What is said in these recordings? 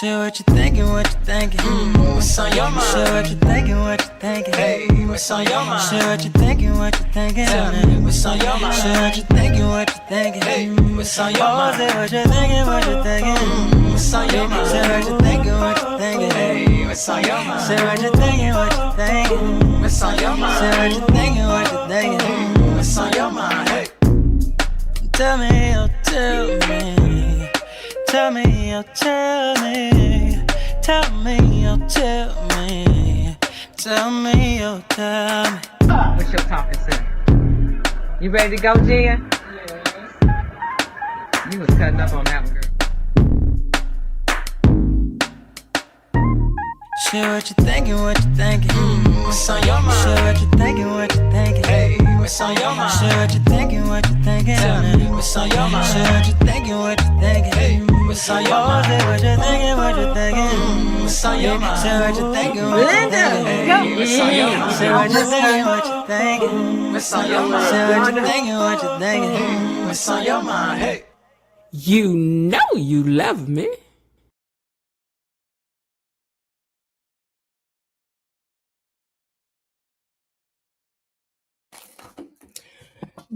Share what you thinking, what you thinking. What's on your mind? Share what you thinking, what you thinking. Hey, what's on your mind? Share what you thinking, what you thinking. Tell me, what's on your mind? Share what you thinking, what you thinking. Hey, what's on your Oh, mind? say what you thinking, what you thinking. What's on your mind? Share what you thinking, what you thinking. Hey, what's on your mind? Share what you thinking, what you thinking. What's on your mind? Share what you thinking, what you thinking. What's on your mind? Hey, Tell me, oh, tell me. Tell me, oh, tell me. Tell me, oh, tell me. Tell me, oh, tell me. What's your talking to? You ready to go, Jen? You was cutting up on that one, girl. Share what you thinking, what you thinking. what's on your mind? Share what you thinking, what you thinking. Hey, what's on your mind? Share what you thinking, what you thinking. Tell me, what's on your mind? Share what you thinking, what you thinking. Hey, what's on your Oh, mind? say what you thinking, what you thinking. What's on your mind? Share what you thinking, what you thinking. Hey, what's on your mind? Share what you thinking, what you thinking. What's on your mind? Share what you thinking, what you thinking. What's on your mind? Hey. You know you love me.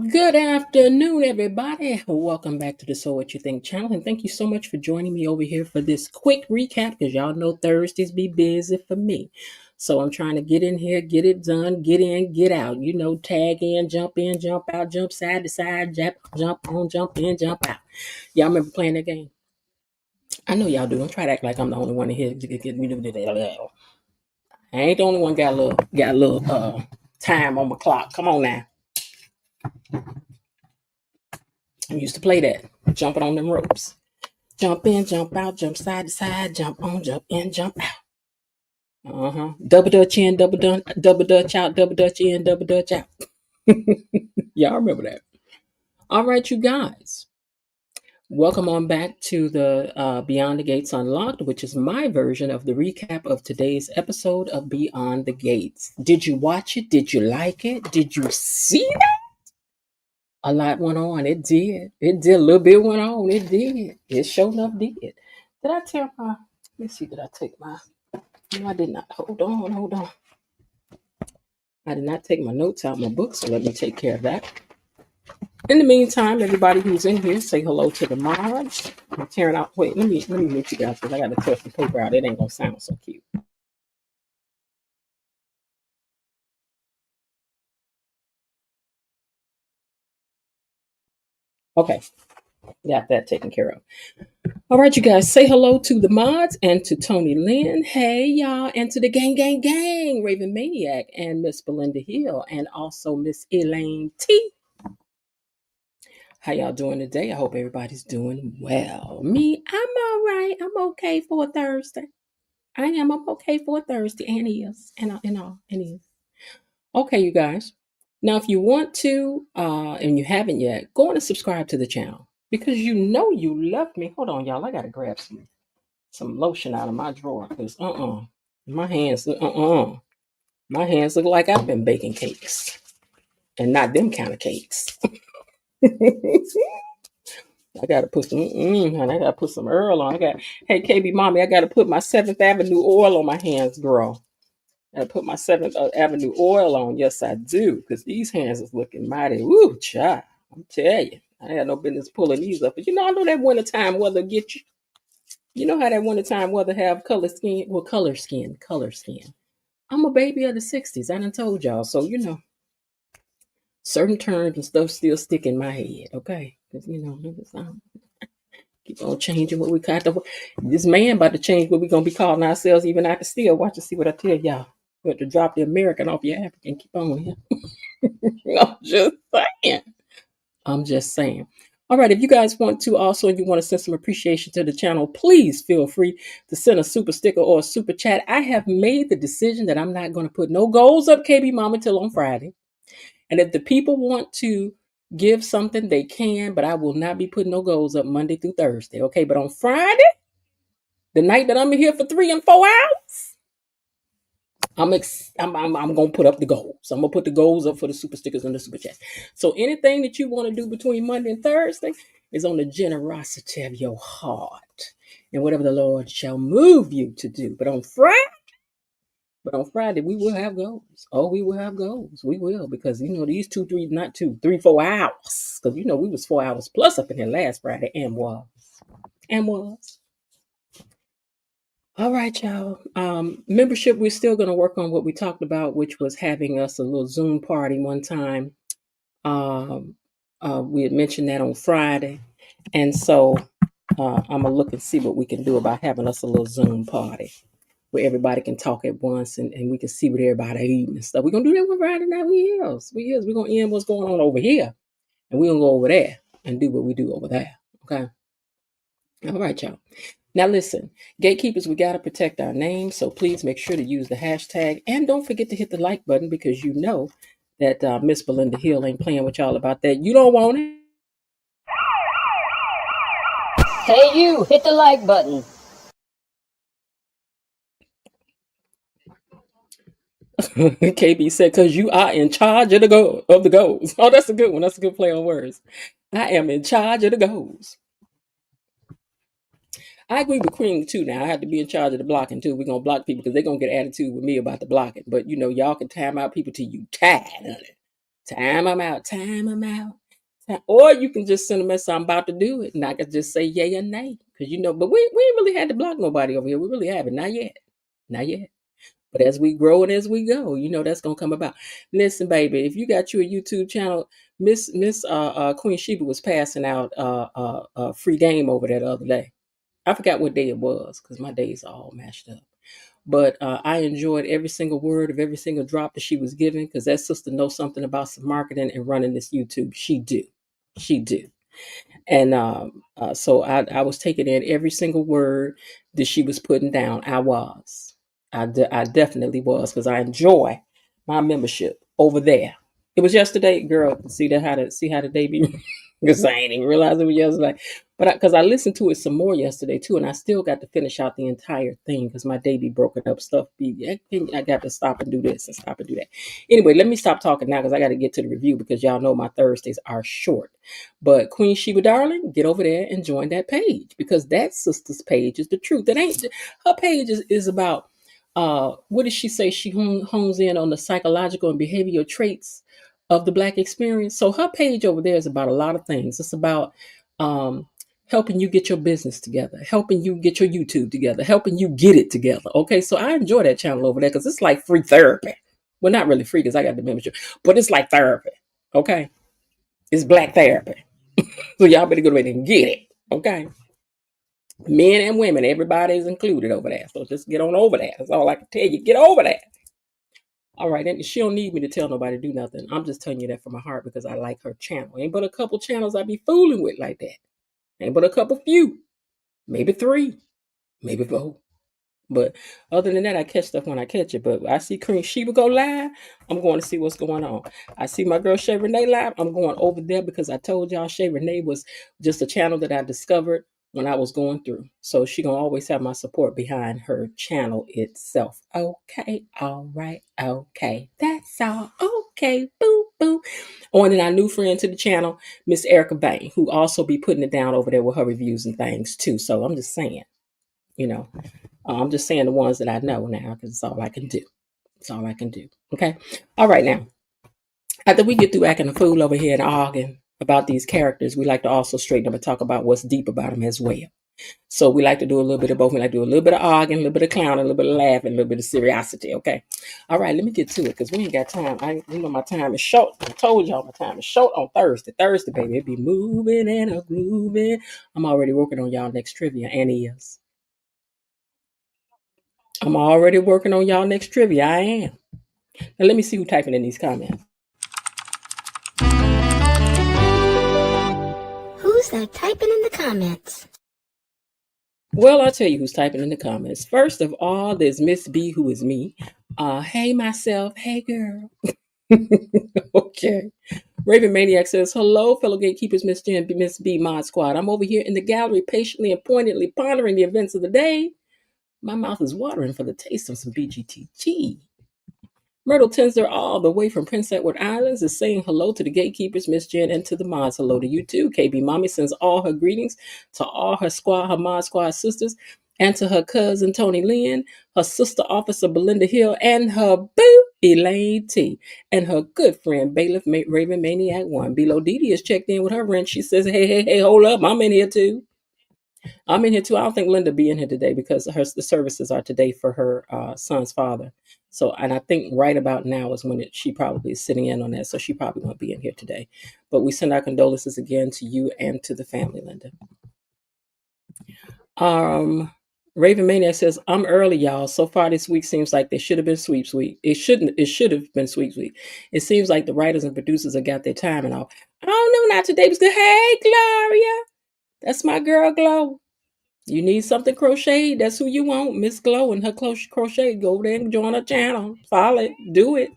Good afternoon, everybody. Welcome back to the So What You Think channel, and thank you so much for joining me over here for this quick recap, because y'all know Thursdays be busy for me. So I'm trying to get in here, get it done, get in, get out. You know, tag in, jump out, jump side to side, jump on, jump in, jump out. Y'all remember playing that game? I know y'all do. Don't try to act like I'm the only one in here. I ain't the only one got a little time on my clock. Come on now. I used to play that, jumping on them ropes. Jump in, jump out, jump side to side, jump on, jump in, jump out. Double dutch in, double dutch out, double dutch in, double dutch out. Y'all remember that. All right, you guys. Welcome on back to the Beyond the Gates Unlocked, which is my version of the recap of today's episode of Beyond the Gates. Did you watch it? Did you like it? Did you see that? A lot went on. It did. It did. A little bit went on. It did. It sure enough did. Did I tell my... Let me see. Did I take my... No, I did not. Hold on. I did not take my notes out of my book, so let me take care of that. In the meantime, everybody who's in here, say hello to the mods. I'm tearing out... Wait, let me mute you guys, because I got to touch the paper out. It ain't going to sound so cute. Okay. Got that taken care of. All right, you guys, say hello to the mods and to Tony Lynn. Hey, y'all. And to the gang, Raven Maniac and Miss Belinda Hill, and also Miss Elaine T. How y'all doing today? I hope everybody's doing well. Me, I'm all right. I'm okay for a Thursday. I'm okay for a Thursday. And is. And is. Okay, you guys. Now, if you want to, and you haven't yet, go on and subscribe to the channel, because you know you love me. Hold on, y'all. I got to grab some lotion out of my drawer, because my hands look like I've been baking cakes, and not them kind of cakes. I gotta put some honey, I gotta put some Earl on. Hey KB mommy, I gotta put my 7th Avenue oil on my hands, girl. I gotta put my 7th Avenue oil on. Yes, I do, because these hands is looking mighty. Woo, child. I'm telling you, I had no business pulling these up. But I know that wintertime weather get you. You know how that wintertime weather have color skin? Well, color skin. I'm a baby of the 60s. I done told y'all. So, certain terms and stuff still stick in my head, okay? Because, keep on changing what we got to. This man about to change what we're going to be calling ourselves even after still. Watch and see what I tell y'all. You have to drop the American off your African. Keep on here. I'm just saying. All right, if you guys want to also, if you want to send some appreciation to the channel, please feel free to send a super sticker or a super chat. I have made the decision that I'm not going to put no goals up KB Mama till on Friday. And if the people want to give something, they can, but I will not be putting no goals up Monday through Thursday. Okay, but on Friday, the night that I'm here for 3 and 4 hours, I'm gonna put up the goals. I'm gonna put the goals up for the super stickers and the super chats. So anything that you want to do between Monday and Thursday, is on the generosity of your heart and whatever the Lord shall move you to do. But on Friday, we will have goals. Oh, we will have goals. We will, because these 4 hours. Because we was 4 hours plus up in here last Friday and was. All right, y'all. Membership, we're still gonna work on what we talked about, which was having us a little Zoom party one time. We had mentioned that on Friday. And so I'm gonna look and see what we can do about having us a little Zoom party where everybody can talk at once and we can see what everybody eating and stuff. We're gonna do that one Friday night. We're gonna end what's going on over here, and we're gonna go over there and do what we do over there. Okay. All right, y'all. Now listen, gatekeepers, we gotta protect our name, so please make sure to use the hashtag and don't forget to hit the like button, because you know that Miss Belinda Hill ain't playing with y'all about that. You don't want it. Hey, you, hit the like button. KB said, because you are in charge of the goals. Oh, that's a good one. That's a good play on words. I am in charge of the goals. I agree with Queen too. Now I have to be in charge of the blocking too. We're gonna block people because they're gonna get attitude with me about the blocking. But y'all can time out people till you tired of it. Time them out. Time them out. Or you can just send a message, I'm about to do it, and I can just say yay or nay. Because but we ain't really had to block nobody over here. We really haven't. Not yet. Not yet. But as we grow and as we go, that's gonna come about. Listen, baby, if you got you a YouTube channel, Miss Queen Sheba was passing out free game over there the other day. I forgot what day it was because my days are all mashed up. But I enjoyed every single word of every single drop that she was giving, because that sister knows something about some marketing and running this YouTube. She do. And so I was taking in every single word that she was putting down. I definitely was, because I enjoy my membership over there. It was yesterday, girl. See how the day be. Because I ain't even realize it was yesterday. But because I listened to it some more yesterday too, and I still got to finish out the entire thing because my day be broken up. Stuff I got to stop and do this and stop and do that. Anyway, let me stop talking now because I got to get to the review, because y'all know my Thursdays are short. But Queen Sheba, darling, get over there and join that page, because that sister's page is the truth. That ain't her page is about. What did she say? She hones in on the psychological and behavioral traits of the Black experience. So her page over there is about a lot of things. It's about helping you get your business together, helping you get your YouTube together, helping you get it together. Okay, so I enjoy that channel over there because it's like free therapy. Well, not really free because I got the membership, but it's like therapy. Okay, it's Black therapy. So y'all better go ahead and get it. Okay. Men and women, everybody's included over there. So just get on over there. That's all I can tell you. Get over there. All right, and she don't need me to tell nobody to do nothing. I'm just telling you that from my heart because I like her channel. Ain't but a couple channels I be fooling with like that. Ain't but a couple few. Maybe 3. Maybe 4. But other than that, I catch stuff when I catch it. But I see Queen Sheba go live, I'm going to see what's going on. I see my girl Shay Renee live, I'm going over there because I told y'all Shay Renee was just a channel that I discovered when I was going through. So she gonna always have my support behind her channel itself. Okay, all right, okay. That's all. Okay, boo, boo. Oh, and then our new friend to the channel, Miss Erica Bain, who also be putting it down over there with her reviews and things too. So I'm just saying, I'm just saying the ones that I know now because it's all I can do. It's all I can do. Okay. All right. Now, after we get through acting a fool over here and arguing about these characters, we like to also straighten up and talk about what's deep about them as well. So we like to do a little bit of both. We like to do a little bit of arguing, a little bit of clowning, a little bit of laughing, a little bit of seriosity. Okay. All right. Let me get to it because we ain't got time. My time is short. I told y'all my time is short on Thursday. Thursday, baby. It be moving and a grooving. I'm already working on y'all next trivia and is. I'm already working on y'all next trivia. I am. Now let me see who typing in these comments. Who's that typing in the comments? Well, I'll tell you who's typing in the comments. First of all, there's Miss B, who is me. Hey, myself. Hey, girl. Okay. Raven Maniac says, hello, fellow gatekeepers, Miss J and Miss B Mod Squad. I'm over here in the gallery patiently and pointedly pondering the events of the day. My mouth is watering for the taste of some BGTG. Myrtle Tinsler, all the way from Prince Edward Islands, is saying hello to the gatekeepers, Miss Jen, and to the mods. Hello to you too. KB Mommy sends all her greetings to all her squad, her mod squad sisters, and to her cousin Tony Lynn, her sister officer Belinda Hill, and her boo Elaine T, and her good friend Bailiff Raven Maniac 1. Below Didi is checked in with her rent. She says, hey, hold up, I'm in here too. I'm in here too. I don't think Linda be in here today because the services are today for her son's father. So, and I think right about now is when she probably is sitting in on that. So she probably won't be in here today. But we send our condolences again to you and to the family, Linda. Raven Maniac says, I'm early, y'all. So far this week seems like there should have been sweeps week. It should have been sweeps week. It seems like the writers and producers have got their time and all. I don't know, not today was good. Hey, Gloria. That's my girl, Glow. You need something crocheted, that's who you want. Miss Glow and her crochet. Go over there and join her channel. Follow it. Do it.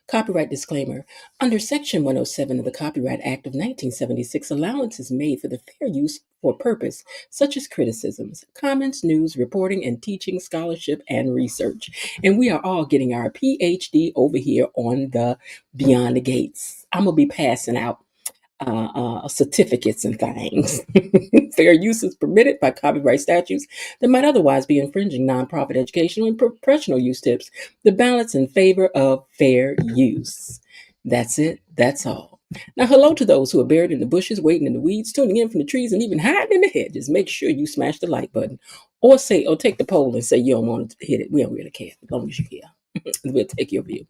Copyright disclaimer. Under Section 107 of the Copyright Act of 1976, allowance is made for the fair use for purpose, such as criticisms, comments, news, reporting, and teaching, scholarship, and research. And we are all getting our PhD over here on the Beyond the Gates. I'm going to be passing out certificates and things. Fair use is permitted by copyright statutes that might otherwise be infringing nonprofit educational and professional use tips. The balance in favor of fair use. That's it. That's all. Now, hello to those who are buried in the bushes, waiting in the weeds, tuning in from the trees, and even hiding in the hedges. Make sure you smash the like button, or take the poll and say you don't want to hit it. We don't really care as long as you care. We'll take your view.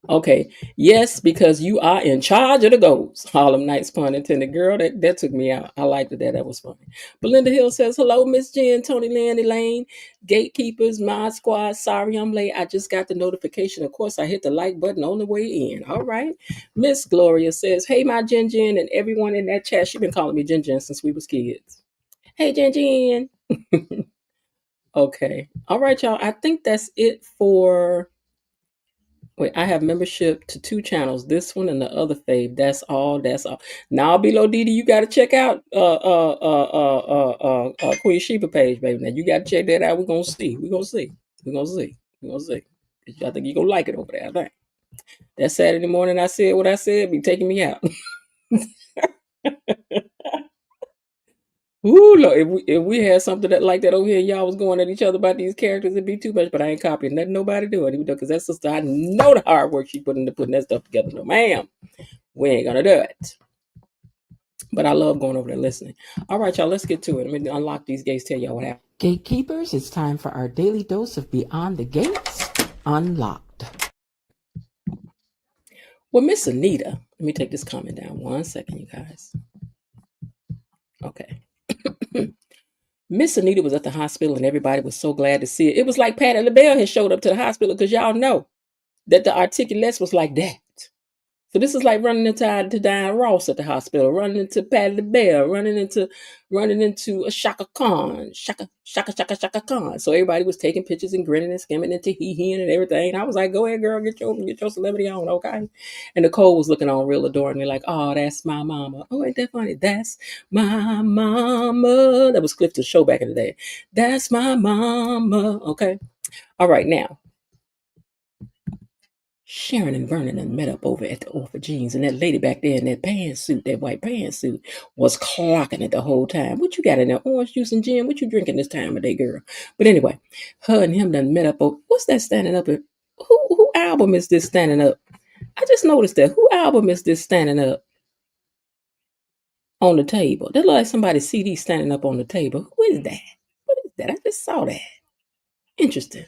Okay. Yes, because you are in charge of the goals. Harlem Nights, pun intended. Girl, that took me out. I liked it. That was funny. Belinda Hill says, hello, Miss Jen, Tony Lynn, Elaine, Gatekeepers, Mod Squad. Sorry I'm late. I just got the notification. Of course, I hit the like button on the way in. All right. Miss Gloria says, hey, my Jen, and everyone in that chat. She's been calling me Jen since we was kids. Hey, Jen. Okay. All right, y'all. I think that's it for... Wait, I have membership to 2 channels, this one and the other fave. That's all. Now below Didi, you gotta check out Queen Sheba page, baby. Now you gotta check that out. We're gonna see. I think you're gonna like it over there, I think. That Saturday morning I said what I said, be taking me out. Ooh, Lord, if we had something like that over here, y'all was going at each other about these characters, it'd be too much. But I ain't copying nothing nobody doing, because that sister, I know the hard work she put into putting that stuff together. No, ma'am, we ain't gonna do it. But I love going over there listening. All right, y'all, let's get to it. Let me unlock these gates. Tell y'all what happened. Gatekeepers, it's time for our daily dose of Beyond the Gates Unlocked. Well, Miss Anita, let me take this comment down 1 second, you guys. Okay. Miss Anita was at the hospital and everybody was so glad to see it. It was like Patty LaBelle had showed up to the hospital, because y'all know that the articulate was like that. So this is like running into Diane Ross at the hospital, running into Patty LaBelle, running into a Shaka Khan, Shaka Khan. So everybody was taking pictures and grinning and skimming and tee-heeing and everything. I was like, go ahead, girl, get your celebrity on, okay? And Nicole was looking on real adoringly like, oh, that's my mama. Oh, ain't that funny? That's my mama. That was Clifton's show back in the day. That's my mama. Okay. All right, now. Sharon and Vernon and met up over at the Orpha Jeans, and that lady back there in that pantsuit, that white pantsuit, was clocking it the whole time. What you got in there? Orange juice and gin? What you drinking this time of day, girl? But anyway, her and him done met up over... What's that standing up? Who album is this standing up? I just noticed that. Who album is this standing up on the table? That look like somebody's CD standing up on the table. Who is that? What is that? I just saw that. Interesting.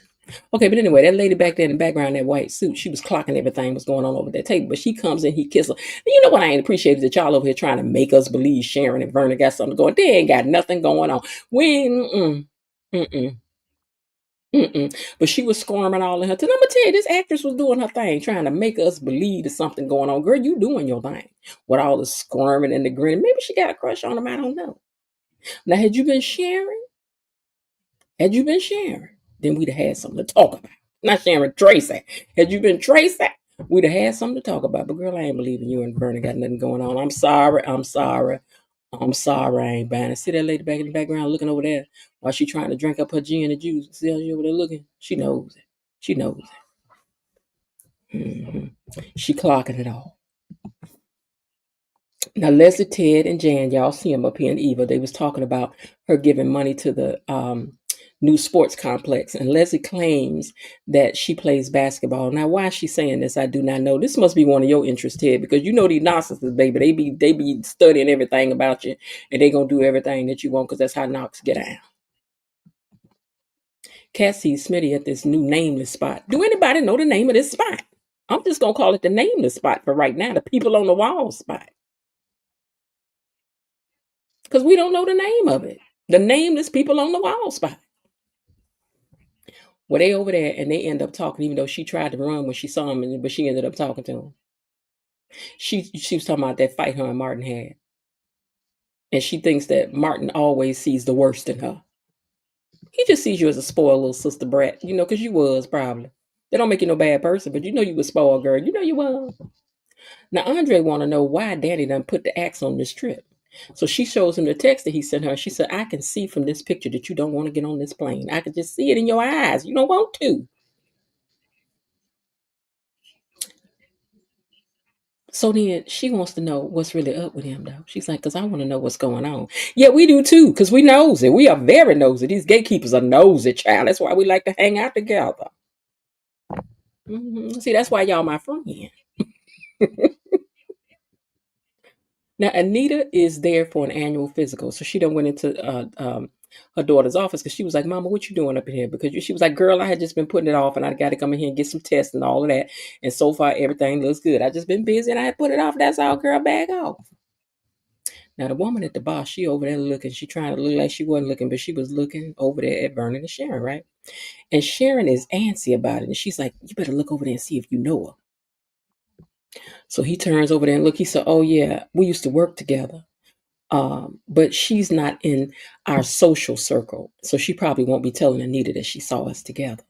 Okay, but anyway, that lady back there in the background, that white suit, she was clocking everything was going on over that table. But she comes in, he kisses her. And you know what I ain't appreciated? That y'all over here trying to make us believe Sharon and Vernon got something going. They ain't got nothing going on. But she was squirming all in her. I'm gonna tell you, this actress was doing her thing, trying to make us believe there's something going on. Girl, you doing your thing with all the squirming and the grinning. Maybe she got a crush on him. I don't know. Now, had you been sharing, then we'd have had something to talk about. Not Sharon, Tracy. Had you been Tracy, we'd have had something to talk about. But girl, I ain't believing you and Vernon got nothing going on. I'm sorry. I ain't buying it. See that lady back in the background looking over there while she trying to drink up her gin and juice. See how she over there looking? She knows it. She knows it. She clocking it all. Now, Leslie, Ted, and Jan, y'all see them up here in Eva. They was talking about her giving money to the new sports complex. And Leslie claims that she plays basketball. Now, why is she saying this? I do not know. This must be one of your interests, Ted, because you know these narcissists, baby. They be studying everything about you, and they gonna do everything that you want because that's how narcs get out. Cat sees Smitty at this new nameless spot. Do anybody know the name of this spot? I'm just gonna call it the nameless spot for right now. The people on the wall spot. Because we don't know the name of it. The nameless people on the wall spot. Well, they over there and they end up talking, even though she tried to run when she saw him, but she ended up talking to him. She was talking about that fight her and Martin had. And she thinks that Martin always sees the worst in her. He just sees you as a spoiled little sister brat, because you was probably. They don't make you no bad person, but you was spoiled, girl. You was. Now, Andre want to know why Daddy done put the axe on this trip. So she shows him the text that he sent her. She said, I can see from this picture that you don't want to get on this plane. I can just see it in your eyes. You don't want to. So then she wants to know what's really up with him, though. She's like, because I want to know what's going on. Yeah, we do, too, because we nosy. We are very nosy. These gatekeepers are nosy, child. That's why we like to hang out together. See, that's why y'all my friend. Now, Anita is there for an annual physical. So she done went into her daughter's office because she was like, Mama, what you doing up in here? Because she was like, girl, I had just been putting it off and I got to come in here and get some tests and all of that. And so far, everything looks good. I just been busy and I had put it off. That's all, girl, bag off. Now, the woman at the bar, she over there looking. She trying to look like she wasn't looking, but she was looking over there at Vernon and Sharon, right? And Sharon is antsy about it. And she's like, you better look over there and see if you know her. So he turns over there and look. He said, oh, yeah, we used to work together. But she's not in our social circle. So she probably won't be telling Anita that she saw us together.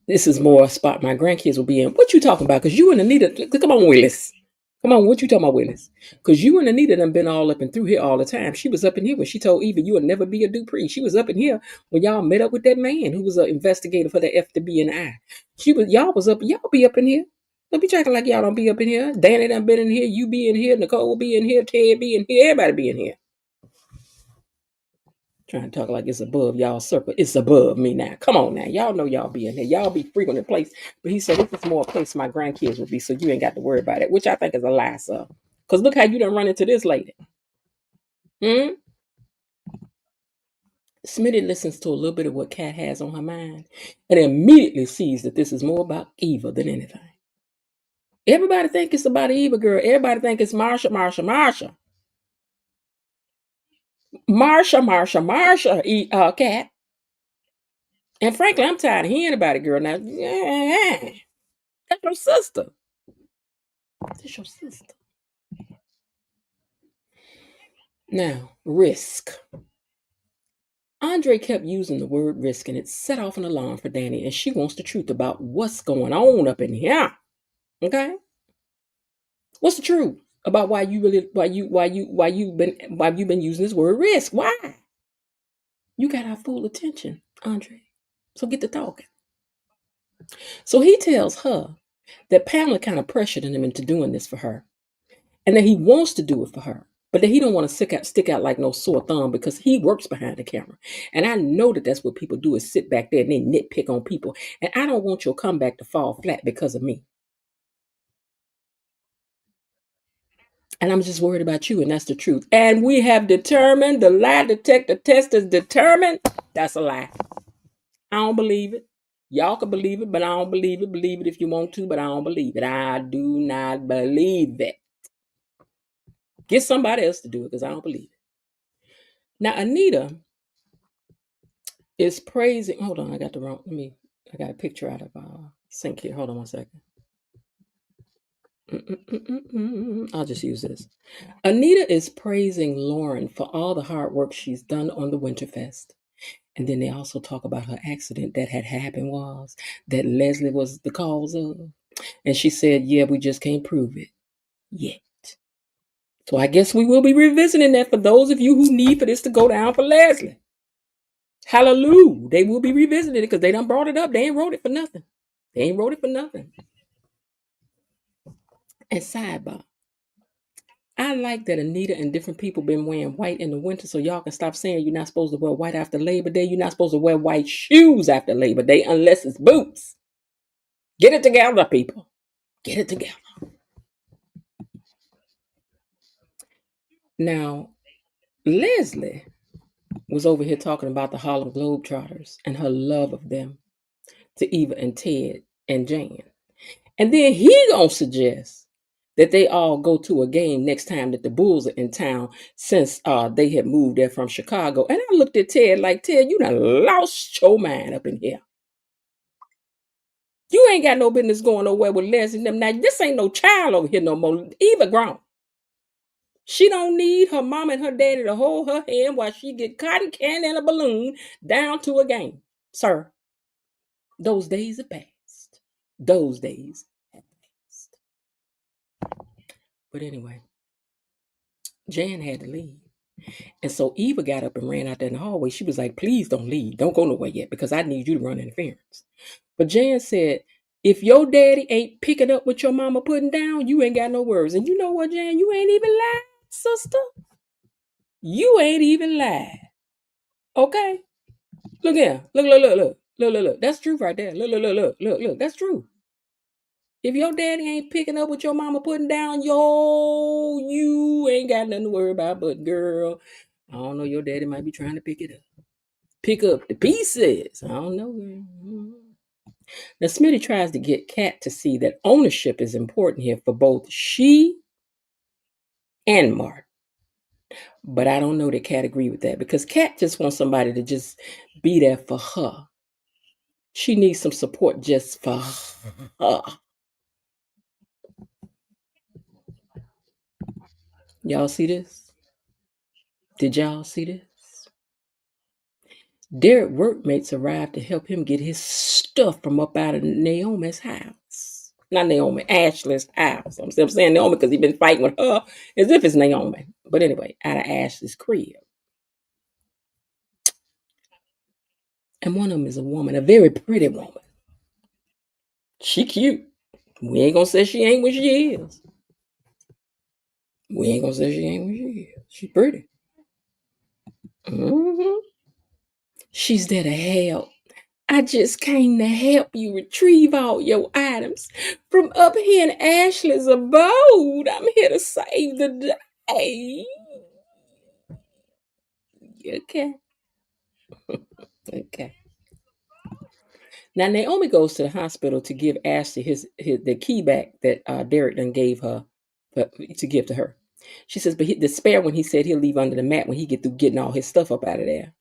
This is more a spot my grandkids will be in. What you talking about? Because you and Anita, come on, Willis. Come on, what you talking about, Willis? Because you and Anita done been all up and through here all the time. She was up in here when she told Eva you would never be a Duprees. She was up in here when y'all met up with that man who was an investigator for the FBI. Y'all be up in here. Don't be talking like y'all don't be up in here. Danny done been in here. You be in here. Nicole be in here. Ted be in here. Everybody be in here. Trying to talk like it's above y'all circle. It's above me now. Come on now. Y'all know y'all be in here. Y'all be frequent in place. But he said this is more a place my grandkids would be, so you ain't got to worry about it, which I think is a lie, sir. Because look how you done run into this lady. Smitty listens to a little bit of what Kat has on her mind and immediately sees that this is more about Eva than anything. Everybody think it's about Eva, girl. Everybody think it's Marsha. Kat. And frankly, I'm tired of hearing about it, girl. Now, that's your sister. That's your sister. Now, risk. Andre kept using the word risk, and it set off an alarm for Danny, and she wants the truth about what's going on up in here. Okay? What's the truth about why you've been using this word risk? Why? You got our full attention, Andre. So get to talking. So he tells her that Pamela kind of pressured him into doing this for her, and that he wants to do it for her, but that he don't want to stick out like no sore thumb because he works behind the camera. And I know that that's what people do, is sit back there and they nitpick on people. And I don't want your comeback to fall flat because of me. And I'm just worried about you, and that's the truth. And we have determined, the lie detector test is determined, that's a lie. I don't believe it. Y'all can believe it, but I don't believe it. Believe it if you want to, but I don't believe it. I do not believe it. Get somebody else to do it because I don't believe it. Now, Anita is praising. Hold on, I got a picture out of sync here. Hold on one second. I'll just use this. Anita is praising Lauren for all the hard work she's done on the Winterfest. And then they also talk about her accident that had happened was that Leslie was the cause of. And she said, yeah, we just can't prove it yet. So I guess we will be revisiting that for those of you who need for this to go down for Leslie. Hallelujah. They will be revisiting it because they done brought it up. They ain't wrote it for nothing. They ain't wrote it for nothing. And sidebar, I like that Anita and different people been wearing white in the winter, so y'all can stop saying you're not supposed to wear white after Labor Day. You're not supposed to wear white shoes after Labor Day unless it's boots. Get it together, people. Get it together. Now, Leslie was over here talking about the Harlem Globetrotters and her love of them to Eva and Ted and Jan. And then he gonna suggest that they all go to a game next time that the Bulls are in town since they had moved there from Chicago. And I looked at Ted like, Ted, you done lost your mind up in here. You ain't got no business going nowhere with Leslie and them. Now, this ain't no child over here no more. Eva grown. She don't need her mom and her daddy to hold her hand while she get cotton candy and a balloon down to a game. Sir, those days are past. Those days have passed. But anyway, Jan had to leave. And so Eva got up and ran out there in the hallway. She was like, please don't leave. Don't go nowhere yet because I need you to run interference. But Jan said, if your daddy ain't picking up what your mama putting down, you ain't got no words. And you know what, Jan? You ain't even lied, sister. You ain't even lied. Okay? Look here. Look. That's true right there. Look. That's true. If your daddy ain't picking up what your mama putting down, you ain't got nothing to worry about. But girl, I don't know. Your daddy might be trying to pick it up. Pick up the pieces. I don't know. Now, Smitty tries to get Kat to see that ownership is important here for both she and Mark. But I don't know that Kat agree with that because Kat just wants somebody to just be there for her. She needs some support just for her. Y'all see this? Did y'all see this? Derek workmates arrived to help him get his stuff from up out of Naomi's house. Not Naomi, Ashley's house. I'm still saying Naomi because he's been fighting with her as if it's Naomi. But anyway, out of Ashley's crib. And one of them is a woman, a very pretty woman. She cute. We ain't gonna say she ain't what she is. We ain't gonna say she ain't what she is. She's pretty. Mm-hmm. She's there to help. I just came to help you retrieve all your items from up here in Ashley's abode. I'm here to save the day. Okay. Okay. Now Naomi goes to the hospital to give Ashley his the key back that Derek done gave her to give to her. She says, but the spare one he said he'll leave under the mat when he get through getting all his stuff up out of there.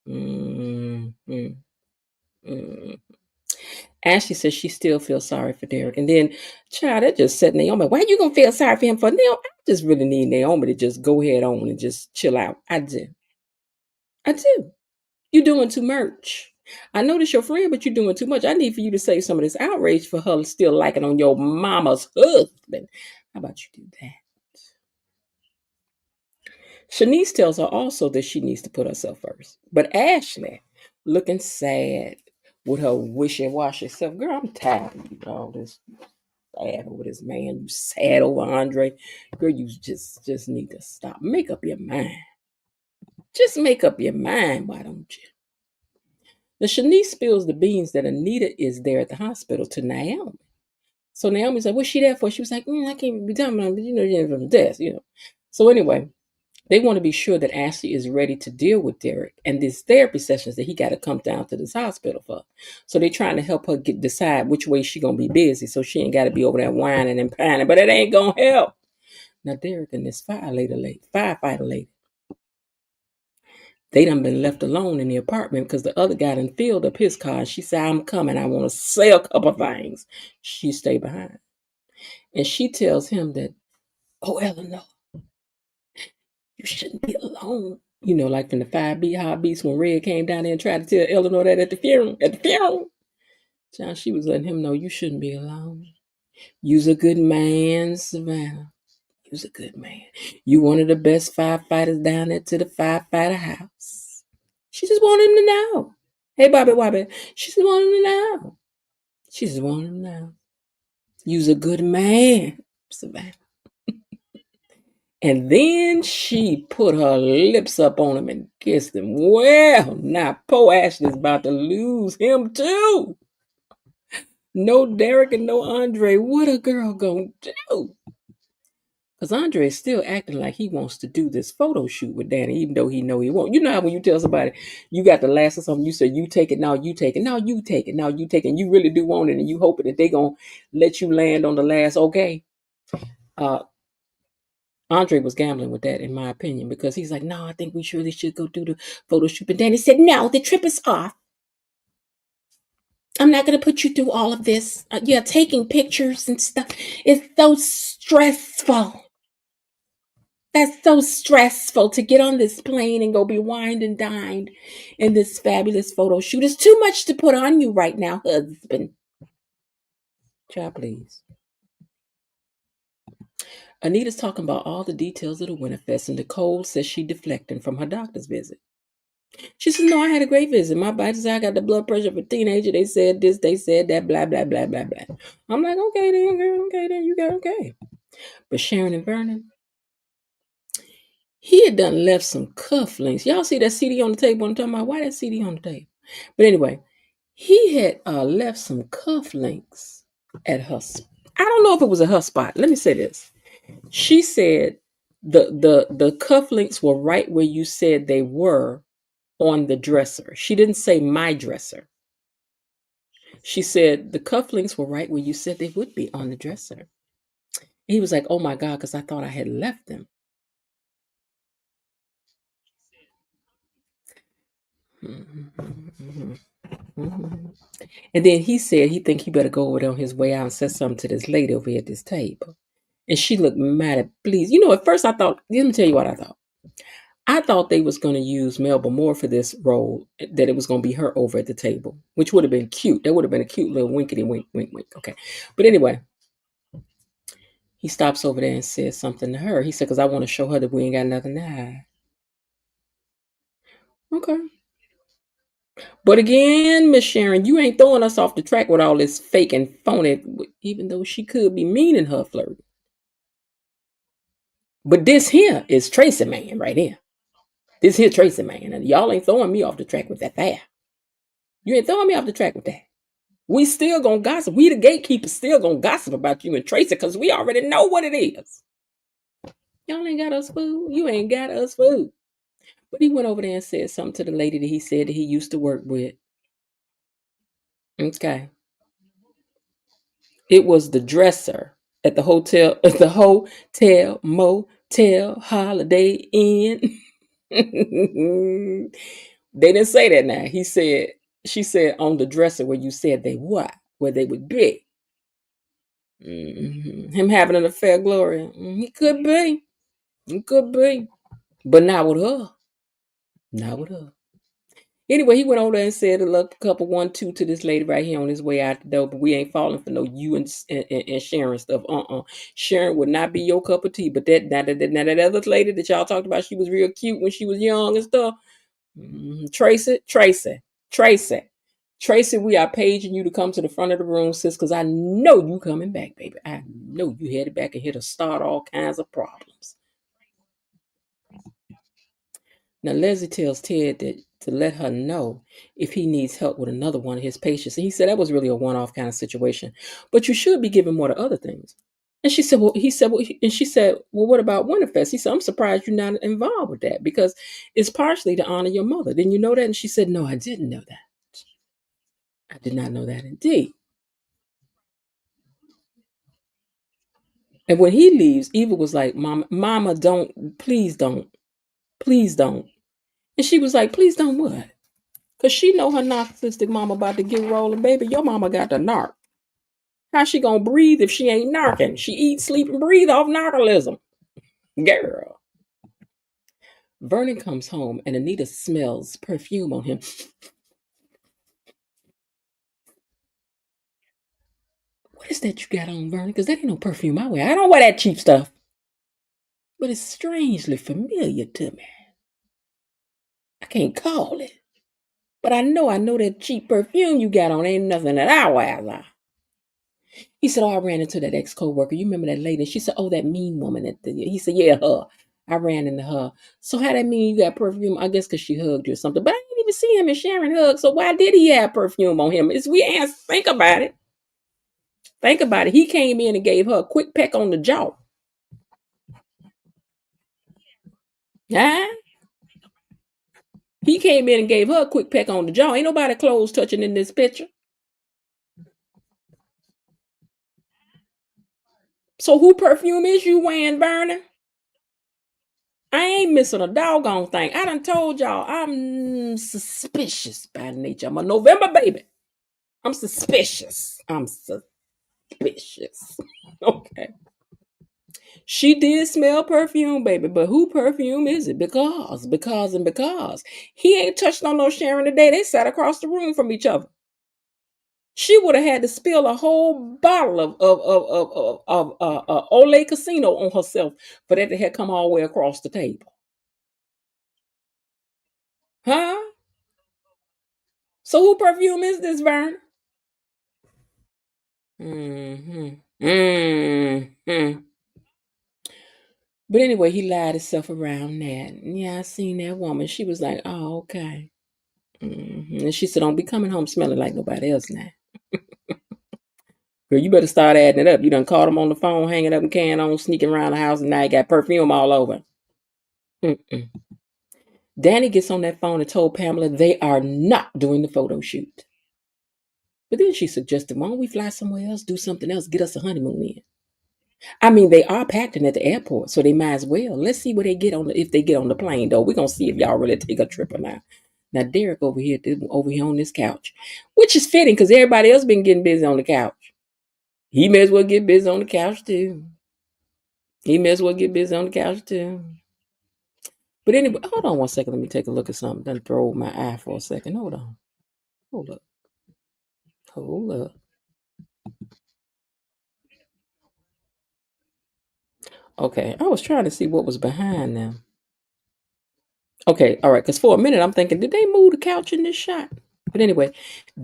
Ashley says she still feels sorry for Derek. And then, child, that just said Naomi, why you gonna feel sorry for him for? I just really need Naomi to just go ahead on and just chill out. I do. You doing too much. I know this your friend, but you're doing too much. I need for you to save some of this outrage for her still liking on your mama's husband. How about you do that? Shanice tells her also that she needs to put herself first. But Ashley, looking sad with her wishy-washy self, girl, I'm tired of you, all this sad over this man. You sad over Andre. Girl, you just need to stop. Make up your mind. Just make up your mind, why don't you? Now, Shanice spills the beans that Anita is there at the hospital to Naomi. So Naomi's like, what's she there for? She was like, I can't be talking about, you're from the desk, So anyway, they want to be sure that Ashley is ready to deal with Derek and these therapy sessions that he got to come down to this hospital for. So they're trying to help her decide which way she going to be busy so she ain't got to be over there whining and pining, but it ain't going to help. Now, Derek and this firefighter lady, they done been left alone in the apartment because the other guy done filled up his car. She said, I'm coming. I want to say a couple things. She stay behind. And she tells him that, oh, Eleanor, you shouldn't be alone. Like from the 5B Hot Beats when Red came down there and tried to tell Eleanor that at the funeral. John, she was letting him know you shouldn't be alone. You's a good man, Savannah. You's a good man. You one of the best firefighters down there to the firefighter house. She just wanted him to know. Hey, Bobby Wobbie. She said, want him now. She said, want him now. You's a good man, Savannah. And then she put her lips up on him and kissed him. Well, now poor Ashley's about to lose him too. No Derek and no Andre. What a girl gonna do? Because Andre is still acting like he wants to do this photo shoot with Danny, even though he know he won't. You know how when you tell somebody you got the last of something, you say you take it, now you take it, now you take it, now you take it, and you really do want it, and you hoping that they gonna let you land on the last okay. Andre was gambling with that, in my opinion, because he's like, no, I think we surely should go do the photo shoot. But Danny said, no, the trip is off. I'm not going to put you through all of this. Yeah, taking pictures and stuff. It's so stressful. That's so stressful to get on this plane and go be wined and dined in this fabulous photo shoot. It's too much to put on you right now, husband. Child, please. Anita's talking about all the details of the Winterfest, and Nicole says she deflecting from her doctor's visit. She says, no, I had a great visit. My body said I got the blood pressure of a teenager. They said this, they said that, blah, blah, blah, blah, blah. I'm like, okay, then, girl, okay, then, you got okay. But Sharon and Vernon, he had done left some cufflinks. Y'all see that CD on the table? I'm talking about why that CD on the table. But anyway, he had left some cufflinks at her. I don't know if it was at her spot. Let me say this. She said the cufflinks were right where you said they were on the dresser. She didn't say my dresser. She said the cufflinks were right where you said they would be on the dresser. He was like, oh my God, because I thought I had left them. And then he said he think he better go over there on his way out and say something to this lady over here at this table. And she looked mad at please. You know, at first I thought, let me tell you what I thought. I thought they was going to use Melba Moore for this role, that it was going to be her over at the table, which would have been cute. That would have been a cute little winkety wink, wink, wink. Okay. But anyway, he stops over there and says something to her. He said, because I want to show her that we ain't got nothing to hide. Okay. But again, Miss Sharon, you ain't throwing us off the track with all this fake and phony, even though she could be meaning her flirt. But this here is Tracy Man right here. This here Tracy Man. And y'all ain't throwing me off the track with that there. You ain't throwing me off the track with that. We still gonna gossip. We the gatekeepers still gonna gossip about you and Tracy because we already know what it is. Y'all ain't got us food. You ain't got us food. But he went over there and said something to the lady that he said that he used to work with. Okay. It was the dresser at the hotel, motel, Holiday Inn. They didn't say that now. She said on the dresser where you said they what? Where they would be. Him having an affair, Gloria. He could be. He could be. But not with her. Not with her. Anyway, he went over there and said a couple 1-2 to this lady right here on his way out the door, but we ain't falling for no you and Sharon stuff. Sharon would not be your cup of tea. But that other lady that y'all talked about, she was real cute when she was young and stuff. Tracy, we are paging you to come to the front of the room, sis, because I know you coming back, baby. I know you headed back and here to start all kinds of problems. Now, Leslie tells Ted that to let her know if he needs help with another one of his patients. And he said that was really a one-off kind of situation. But you should be giving more to other things. And she said, she said, well, what about Winterfest? He said, I'm surprised you're not involved with that because it's partially to honor your mother. Didn't you know that? And she said, no, I didn't know that. I did not know that indeed. And when he leaves, Eva was like, Mama, please don't. And she was like, please don't what? Because she know her narcissistic mama about to get rolling. Baby, your mama got the narc. How she gonna breathe if she ain't narking? She eat, sleep, and breathe off narcolism. Girl. Vernon comes home and Anita smells perfume on him. What is that you got on, Vernon? Because that ain't no perfume I wear. I don't wear that cheap stuff. But it's strangely familiar to me. I can't call it, But I know that cheap perfume you got on ain't nothing that I wear. He said, oh, I ran into that ex-co-worker. You remember that lady? She said, oh, that mean woman. He said, yeah, her. I ran into her. So how that mean you got perfume? I guess because she hugged you or something. But I didn't even see him and Sharon hug. So why did he have perfume on him? Think about it. Think about it. He came in and gave her a quick peck on the jaw. Huh? He came in and gave her a quick peck on the jaw. Ain't nobody clothes touching in this picture. So who perfume is you wearing, Vernon? I ain't missing a doggone thing. I done told y'all I'm suspicious by nature. I'm a November baby. I'm suspicious. Okay. She did smell perfume, baby, but who perfume is it? Because. He ain't touched on no Sharon today. They sat across the room from each other. She would have had to spill a whole bottle of Olay Casino on herself for that to have come all the way across the table. Huh? So who perfume is this, Vern? But anyway, he lied himself around that. Yeah, I seen that woman. She was like, oh, okay. And she said, don't be coming home smelling like nobody else now. Girl, you better start adding it up. You done caught him on the phone, hanging up and carrying on, sneaking around the house, and now you got perfume all over. Danny gets on that phone and told Pamela they are not doing the photo shoot. But then she suggested, why don't we fly somewhere else, do something else, get us a honeymoon in? I mean, they are packing at the airport, so they might as well. Let's see what they get if they get on the plane, though. We're going to see if y'all really take a trip or not. Now, Derek over here on this couch, which is fitting because everybody else been getting busy on the couch. He may as well get busy on the couch, too. But anyway, hold on one second. Let me take a look at something. Done throw my eye for a second. Hold on. Hold up. Okay, I was trying to see what was behind them. Okay, all right, because for a minute I'm thinking, did they move the couch in this shot? But anyway,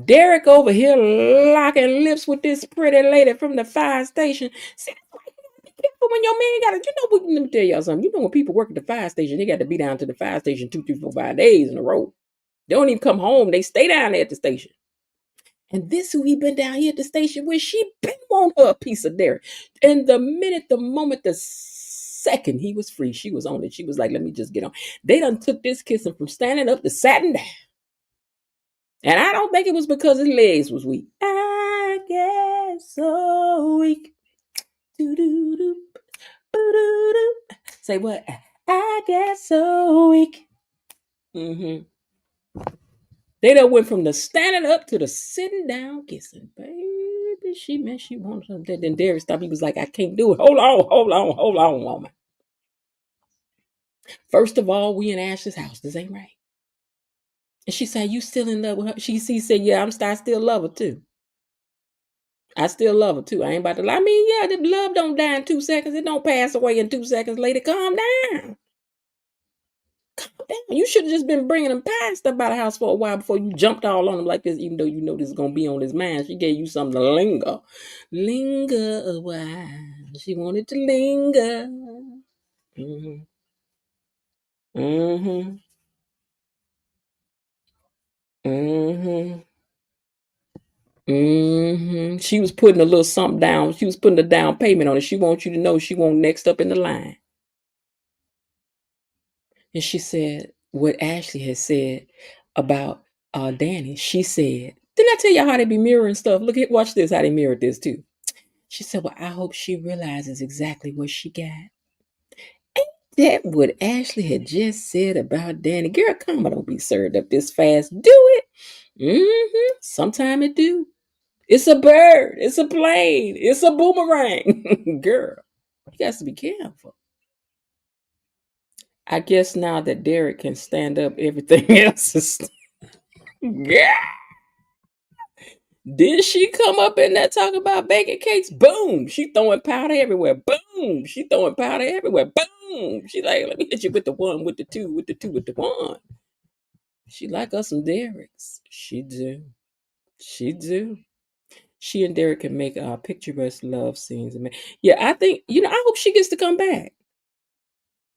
Derek over here locking lips with this pretty lady from the fire station. See, be careful when your man got it. Let me tell y'all something. When people work at the fire station, they got to be down to the fire station 2, 3, 4, 5 days in a row. They don't even come home. They stay down there at the station. And this who he been down here at the station with, she been on her a piece of Derek. And the second he was free, she was on it. She was like, let me just get on. They done took this kissing from standing up to sitting down. And I don't think it was because his legs was weak. I guess so weak. Do-do-do. Boo-do-do. Say what? I guess so weak. They done went from the standing up to the sitting down kissing. Baby, she meant she wanted something. Then Derek stopped. He was like, I can't do it. Hold on, woman. First of all, we in Ashley's house. This ain't right. And she said, you still in love with her? She said, yeah, I still love her too. I still love her too. I ain't about to lie. I mean, yeah, the love don't die in 2 seconds. It don't pass away in 2 seconds later. Calm down. You should have just been bringing him past about the house for a while before you jumped all on him like this, even though you know this is going to be on his mind. She gave you something to linger. Linger a while. She wanted to linger. She was putting a little something down. She was putting a down payment on it. She wants you to know she won't next up in the line. And she said what Ashley had said about Danny. She said, didn't I tell y'all how they be mirroring stuff? Watch this, how they mirrored this too. She said, well, I hope she realizes exactly what she got. Ain't that what Ashley had just said about Danny? Girl, karma don't be served up this fast. Do it. Sometime it do. It's a bird. It's a plane. It's a boomerang. Girl, you got to be careful. I guess now that Derek can stand up, everything else is... Yeah. Did she come up in there talking about baking cakes? Boom. She throwing powder everywhere. Boom. She throwing powder everywhere. Boom. She like, let me hit you with the 1, with the 2, with the 2, with the 1. She like us some Derricks. She do. She do. She and Derek can make picturesque love scenes. Yeah, I think I hope she gets to come back.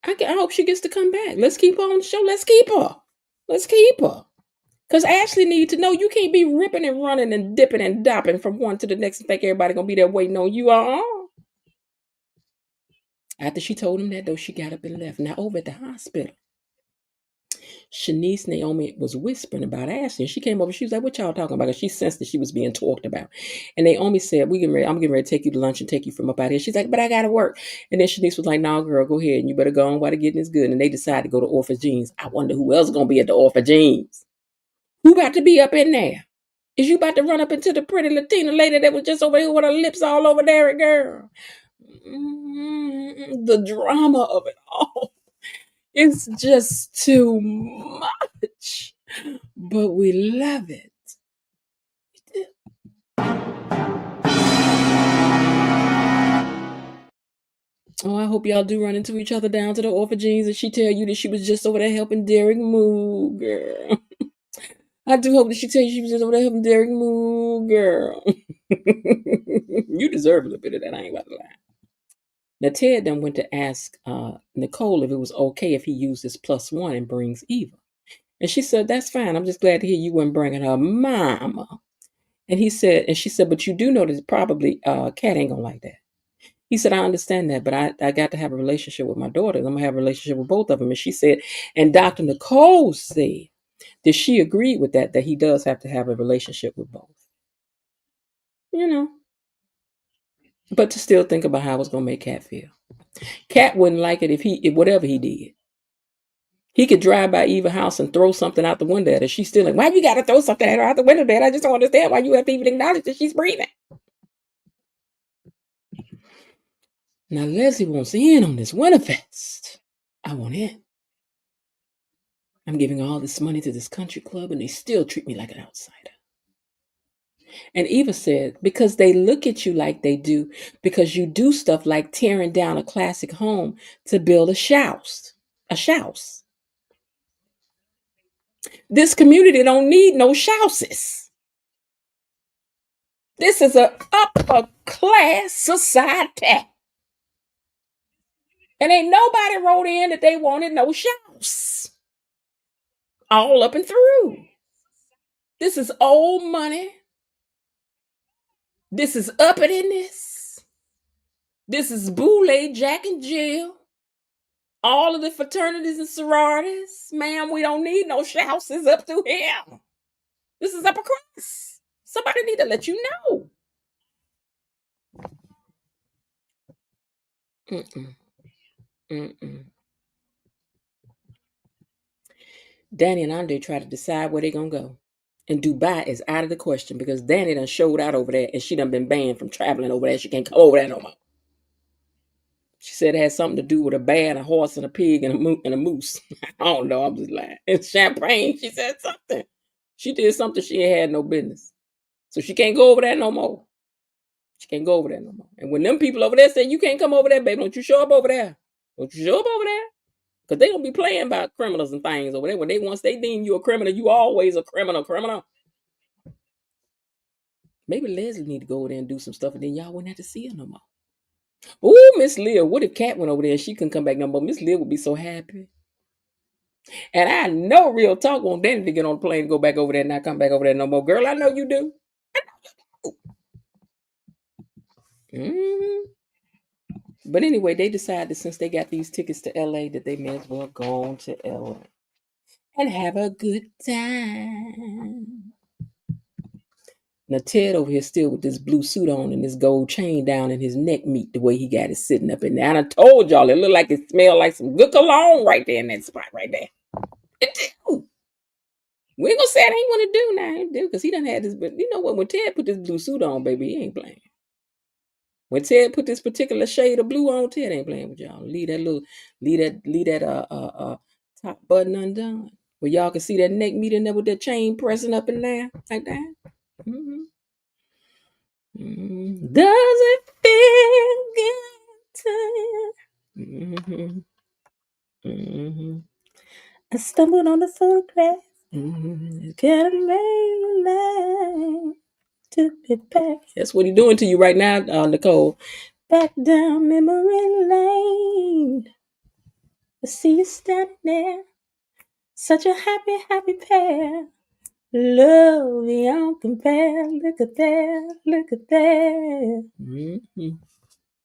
I hope she gets to come back. Let's keep her on the show. Let's keep her. Let's keep her. Because Ashley need to know you can't be ripping and running and dipping and dopping from one to the next and think everybody gonna be there waiting on you. After she told him that though, she got up and left. Now over at the hospital, Shanice Naomi was whispering about Ashley. And she came over. She was like, "What y'all talking about?" Because she sensed that she was being talked about. And Naomi said, I'm getting ready to take you to lunch and take you from up out here. She's like, "But I gotta work." And then Shanice was like, "No, girl, go ahead. And you better go on while the getting is good." And they decided to go to Orpha Jeans. I wonder who else is gonna be at the Orpha Jeans. Who about to be up in there? Is you about to run up into the pretty Latina lady that was just over here with her lips all over there, girl? The drama of it all. It's just too much. But we love it. Oh, I hope y'all do run into each other down to the Orpha Jeans and she tell you that she was just over there helping Derek move, girl. I do hope that she tell you she was just over there helping Derek move, girl. You deserve a little bit of that. I ain't about to lie. Now, Ted then went to ask Nicole if it was okay if he used his +1 and brings Eva. And she said, "That's fine. I'm just glad to hear you weren't bringing her mama." And she said, "But you do know that probably Kat ain't gonna like that." He said, "I understand that, but I got to have a relationship with my daughters. I'm gonna have a relationship with both of them." And she said, and Dr. Nicole said that she agreed with that he does have to have a relationship with both. But to still think about how it was gonna make Kat feel. Kat wouldn't like it if whatever he did. He could drive by Eva's house and throw something out the window at her. She's still like, "Why you gotta throw something at her out the window, Dad? I just don't understand why you have to even acknowledge that she's breathing." Now Leslie wants in on this Winterfest. I want in. I'm giving all this money to this country club and they still treat me like an outsider. And Eva said, because they look at you like they do, because you do stuff like tearing down a classic home to build a house. This community don't need no houses. This is an upper class society. And ain't nobody wrote in that they wanted no house. All up and through. This is old money. This is uppityness. This is Boule, Jack and Jill. All of the fraternities and sororities. Ma'am, we don't need no houses up through here. This is upper class. Somebody need to let you know. Danny and Andre try to decide where they're going to go. And Dubai is out of the question because Danny done showed out over there and she done been banned from traveling over there. She can't come over there no more. She said it had something to do with a bear and a horse and a pig and a moose. I don't know. I'm just lying. And champagne. She said something. She did something she ain't had no business. So she can't go over there no more. She can't go over there no more. And when them people over there say, "You can't come over there, baby, don't you show up over there. Don't you show up over there." Because they don't be playing about criminals and things over there. Once they deem you a criminal, you always a criminal. Maybe Leslie need to go over there and do some stuff and then y'all wouldn't have to see her no more. Ooh, Miss Leah, what if Kat went over there and she couldn't come back no more? Miss Leah would be so happy. And I know real talk want Danny to get on the plane and go back over there and not come back over there no more. Girl, I know you do. Mm-hmm. But anyway, they decided since they got these tickets to LA that they may as well go on to LA and have a good time. Now Ted over here still with this blue suit on and this gold chain down in his neck meat the way he got it sitting up in there. And I told y'all it looked like it smelled like some good cologne right there in that spot right there. It do. We ain't gonna say it ain't what it do now. It do because he done had this, but you know what? When Ted put this blue suit on, baby, he ain't playing. When Ted put this particular shade of blue on, Ted ain't playing with y'all. Leave that top button undone. Where y'all can see that neck meat in there with that chain pressing up and down like that. Mm-hmm. Mm-hmm. Does it feel good to you? Mm-hmm. Mm-hmm. I stumbled on the photograph Can make the to be back. That's what he's doing to you right now, Nicole. Back down memory lane. I see you standing there, such a happy, happy pair. Love beyond compare. Look at there, look at there.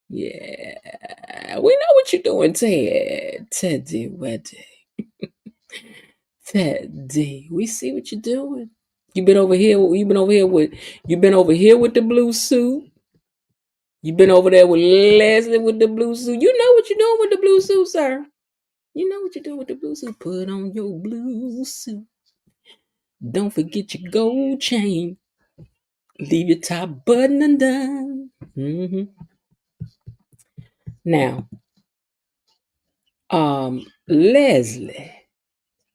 Yeah, we know what you're doing, Ted. Teddy Weddy. Teddy, we see what you're doing. You've been over here. You've been over here with. You've been over here with the blue suit. You've been over there with Leslie with the blue suit. You know what you're doing with the blue suit, sir. You know what you're doing with the blue suit. Put on your blue suit. Don't forget your gold chain. Leave your top button undone. Now, Leslie.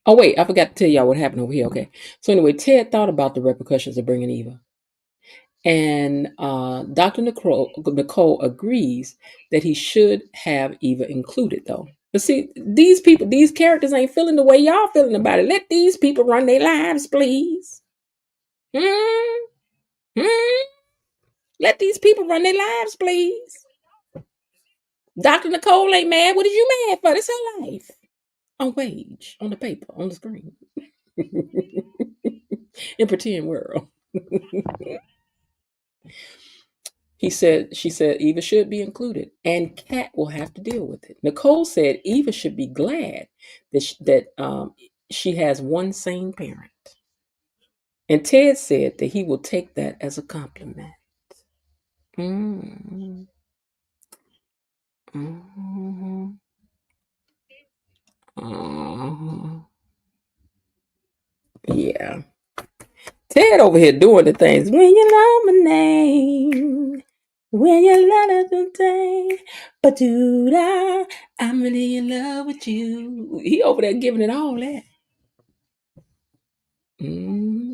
Oh wait, I forgot to tell y'all what happened over here. Okay, so anyway, Ted thought about the repercussions of bringing Eva, and Dr. Nicole agrees that he should have Eva included, though. But see, these people, these characters ain't feeling the way y'all feeling about it. Let these people run their lives, please. Hmm? Hmm? Let these people run their lives, please. Dr. Nicole ain't mad. What is you mad for? This her life. On page, on the paper, on the screen. In pretend world. She said Eva should be included, and Kat will have to deal with it. Nicole said Eva should be glad that she has one sane parent, and Ted said that he will take that as a compliment. Mm-hmm. Mm-hmm. Uh-huh. Yeah. Ted over here doing the things. When you know my name, when you let it do thing, but do that, I'm really in love with you. He over there giving it all that.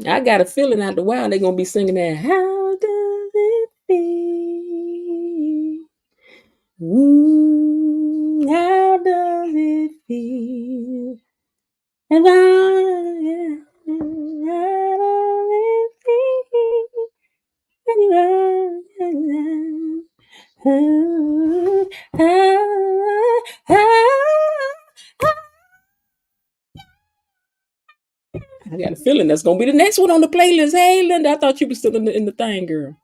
I got a feeling after a while they're gonna be singing that. How does it feel? Ooh, how does it feel? And how does it feel? I got a feeling that's gonna be the next one on the playlist. Hey, Linda, I thought you were still in the thing, girl.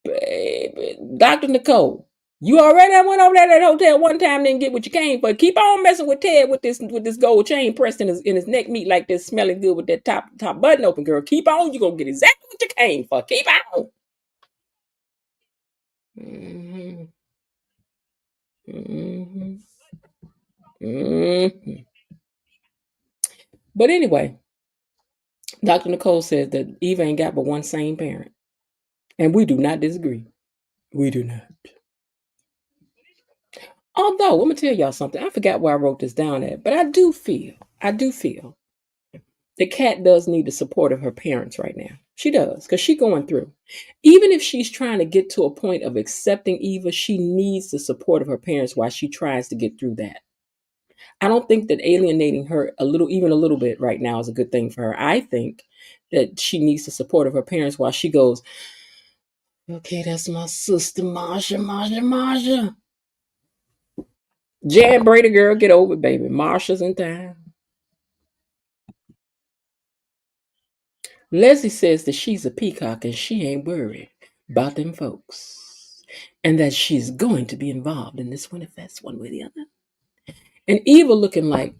Baby, Dr. Nicole, you already went over there to that hotel one time, didn't get what you came for. Keep on messing with Ted with this gold chain pressed in his neck meat like this, smelling good with that top button open, girl. Keep on, you gonna get exactly what you came for. Keep on. Mm-hmm. Mm-hmm. Mm-hmm. But anyway, Dr. Nicole says that Eva ain't got but one sane parent. And we do not disagree. We do not. Although, I'm going to tell y'all something. I forgot where I wrote this down at, but I do feel that Kat does need the support of her parents right now. She does, because she's going through. Even if she's trying to get to a point of accepting Eva, she needs the support of her parents while she tries to get through that. I don't think that alienating her even a little bit right now is a good thing for her. I think that she needs the support of her parents while she goes, okay, that's my sister, Marsha. Jan Brady, girl, get over it, baby. Marsha's in time. Leslie says that she's a peacock and she ain't worried about them folks. And that she's going to be involved in this Winterfest one way or the other. And Eva looking like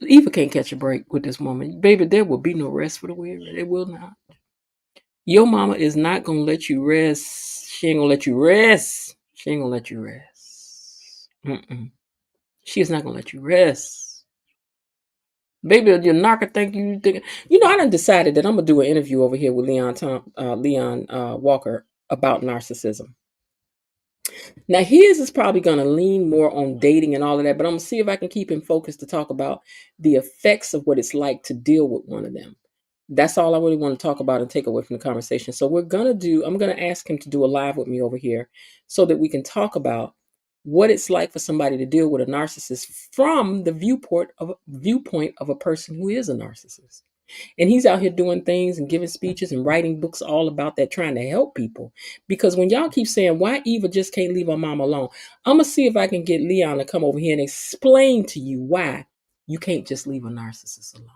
Eva can't catch a break with this woman. Baby, there will be no rest for the weary. There will not. Your mama is not going to let you rest. She ain't going to let you rest. She ain't going to let you rest. She's not going to let you rest. Baby, your knocker think. You know, I done decided that I'm going to do an interview over here with Leon Walker about narcissism. Now, his is probably going to lean more on dating and all of that, but I'm going to see if I can keep him focused to talk about the effects of what it's like to deal with one of them. That's all I really want to talk about and take away from the conversation. So I'm going to ask him to do a live with me over here so that we can talk about what it's like for somebody to deal with a narcissist from the viewpoint of a person who is a narcissist. And he's out here doing things and giving speeches and writing books all about that, trying to help people. Because when y'all keep saying, why Eva just can't leave her mom alone, I'm going to see if I can get Leon to come over here and explain to you why you can't just leave a narcissist alone.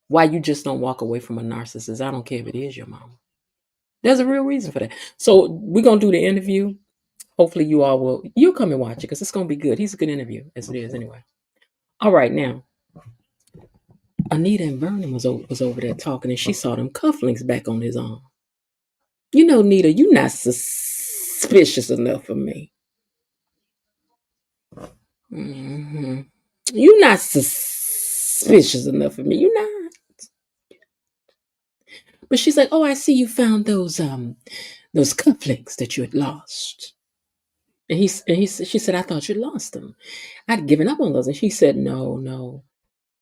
Why you just don't walk away from a narcissist. I don't care if it is your mama. There's a real reason for that. So we're going to do the interview. Hopefully you'll come and watch it because it's going to be good. He's a good interview as it is anyway. All right, now. Anita and Vernon was over there talking, and she saw them cufflinks back on his arm. You know, Nita, you not suspicious enough for me. Mm-hmm. You not suspicious enough for me. You not. But she's like, oh, I see you found those cufflinks that you had lost. And she said, I thought you'd lost them. I'd given up on those. And she said, no.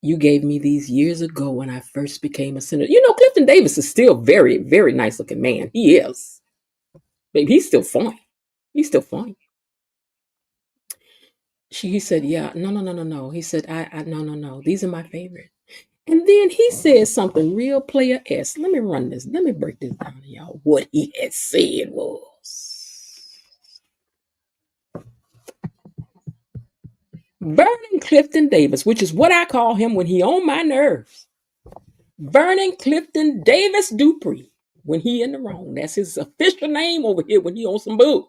You gave me these years ago when I first became a senator. You know, Clifton Davis is still very, very nice looking man. He is. Baby, he's still fine. He's still fine. He said, yeah, no. He said, no. These are my favorite. And then he said something real player-esque. Let me run this. Let me break this down to y'all. What he had said was, Vernon Clifton Davis, which is what I call him when he on my nerves. Vernon Clifton Davis Dupree, when he in the wrong. That's his official name over here when he on some boo.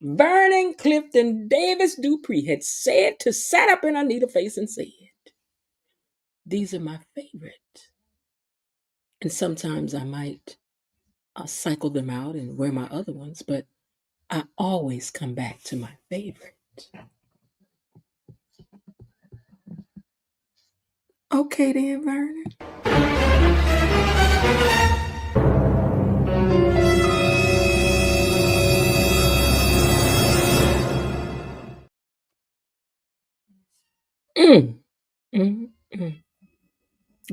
Vernon Clifton Davis Dupree had sat up in Anita's face and said, these are my favorite. And sometimes I might cycle them out and wear my other ones, but I always come back to my favorite. Okay then, Vernon.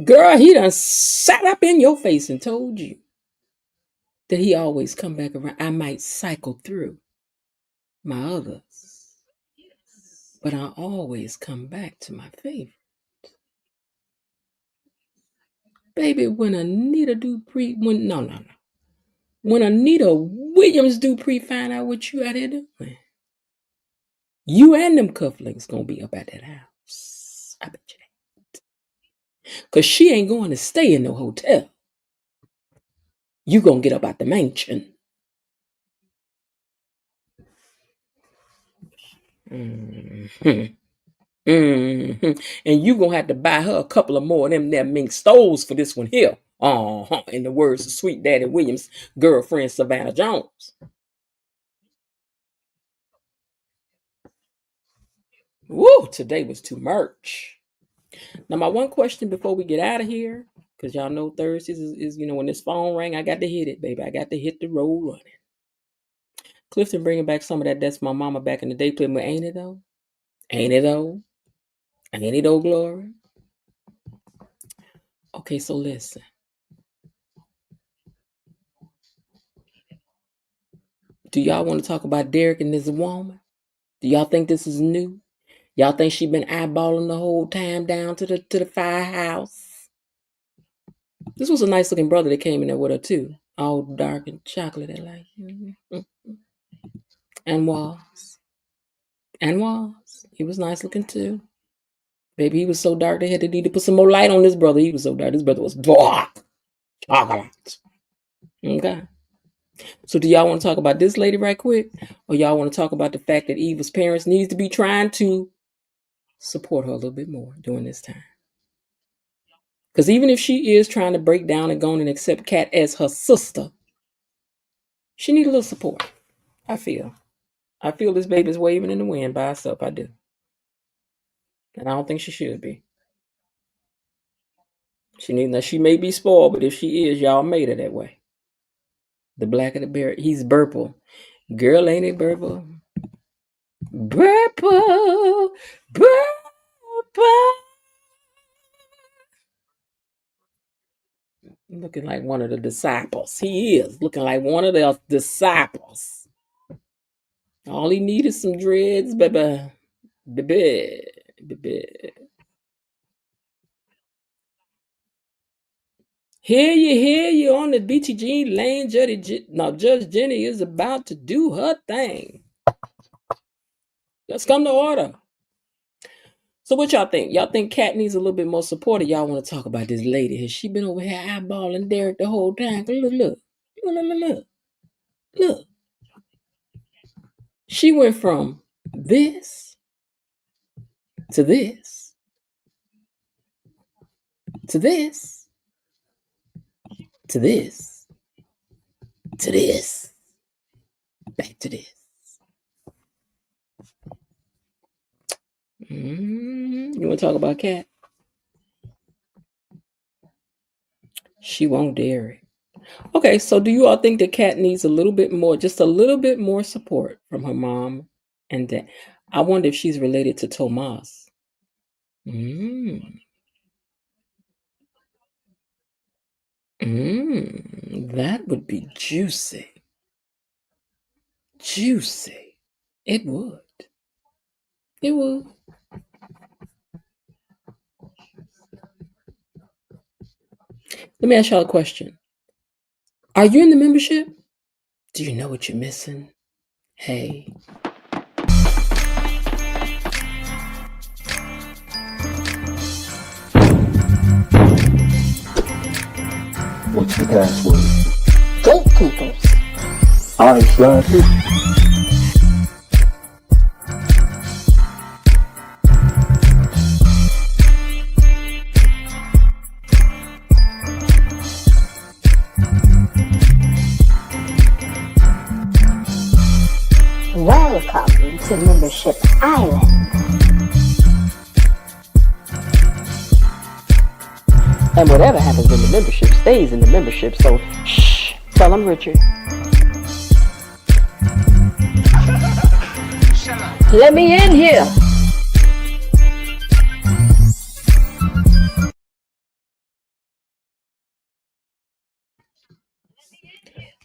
Girl, he done sat up in your face and told you that he always come back around. I might cycle through my others, but I always come back to my favorite. Baby, when Anita Dupree, when Anita Williams Dupree find out what you out here doing, you and them cufflinks gonna be up at that house. I bet you that. Because she ain't going to stay in no hotel. You gonna get up out the mansion. Mm-hmm. Mm-hmm. And you gonna have to buy her a couple of more of them mink stoves for this one here. In the words of Sweet Daddy Williams' girlfriend Savannah Jones. Woo, today was too much. Now, my one question before we get out of here, because y'all know Thursdays is when this phone rang, I got to hit it, baby. I got to hit the road running. Clifton bringing back some of that That's My Mama back in the day, playing with Ain't It Though? Ain't It Though? Ain't It Though, Glory? Okay, so listen. Do y'all want to talk about Derek and this woman? Do y'all think this is new? Y'all think she been eyeballing the whole time down to the firehouse? This was a nice looking brother that came in there with her too, all dark and chocolate like. And he was nice looking too. Baby, he was so dark they had to need to put some more light on this brother. He was so dark. This brother was dark. Chocolate. Okay. So do y'all want to talk about this lady right quick? Or y'all want to talk about the fact that Eva's parents needs to be trying to support her a little bit more during this time? Because even if she is trying to break down and go on and accept Kat as her sister, she needs a little support. I feel this baby's waving in the wind by herself. I do. And I don't think she should be. She may be spoiled, but if she is, y'all made her that way. The black of the bear, he's Burple. Girl, ain't it Burple? Burple. Looking like one of the disciples. He is looking like one of the disciples. All he needs is some dreads, baby. Baby. Baby. Hear you on the BTG lane. Judge Jenny is about to do her thing. Let's come to order. So what y'all think? Y'all think Kat needs a little bit more support, or y'all want to talk about this lady? Has she been over here eyeballing Derek the whole time? Look. She went from this to this to this to this to this, back to this. You want to talk about Kat? She won't dare it. Okay, so do you all think that Kat needs a little bit more, just a little bit more support from her mom and dad? I wonder if she's related to Tomas. That would be juicy. Juicy. It would. It would. Let me ask y'all a question. Are you in the membership? Do you know what you're missing? Hey. What's the password? Gatekeepers. I slash it. Welcome to Membership Island. And whatever happens in the membership stays in the membership, so shh, tell them Richard. Let me in here.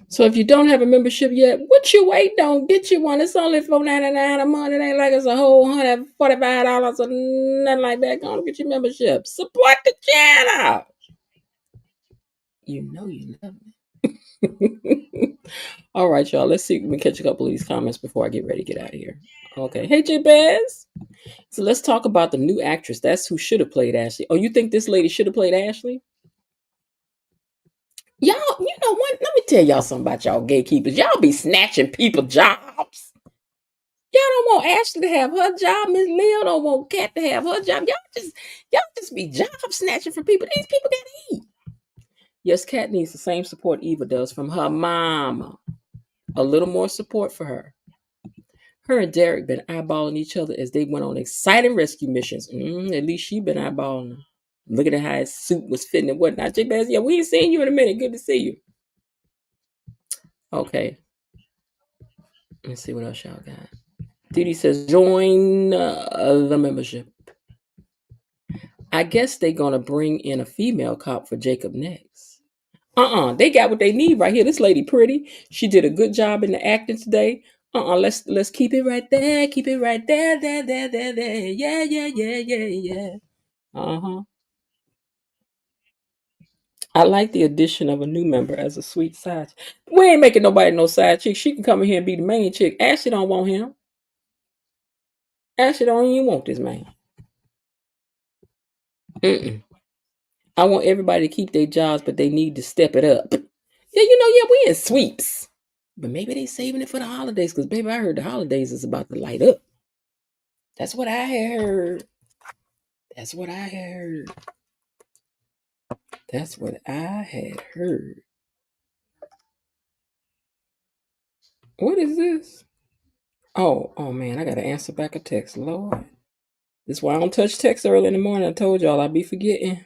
So if you don't have a membership yet, what you waiting on? Get you one. It's only $4.99 a month. It ain't like it's a whole $145 or nothing like that. Go on, get your membership. Support the channel. You know you love me. All right, y'all. Let's see if we can catch a couple of these comments before I get ready to get out of here. Okay. Hey, J-Bez. So let's talk about the new actress. That's who should have played Ashley. Oh, you think this lady should have played Ashley? Y'all, you know what? Let me tell y'all something about y'all gatekeepers. Y'all be snatching people jobs. Y'all don't want Ashley to have her job. Miss Leo don't want Kat to have her job. Y'all just be job snatching from people. These people gotta eat. Yes, Kat needs the same support Eva does from her mama. A little more support for her. Her and Derek been eyeballing each other as they went on exciting rescue missions. At least she been eyeballing him. Looking at how his suit was fitting and whatnot. J-Bass, yeah, we ain't seen you in a minute. Good to see you. Okay. Let's see what else y'all got. Didi says, join the membership. I guess they're going to bring in a female cop for Jacob next. They got what they need right here. This lady pretty. She did a good job in the acting today. Let's keep it right there. Keep it right there. There. Yeah. I like the addition of a new member as a sweet side. We ain't making nobody no side chick. She can come in here and be the main chick. Ashley don't want him. Ashley don't even want this man. I want everybody to keep their jobs, but they need to step it up. Yeah, we in sweeps. But maybe they saving it for the holidays, because, baby, I heard the holidays is about to light up. That's what I had heard. What is this? Oh man, I got to answer back a text. Lord. That's why I don't touch text early in the morning. I told y'all I'd be forgetting.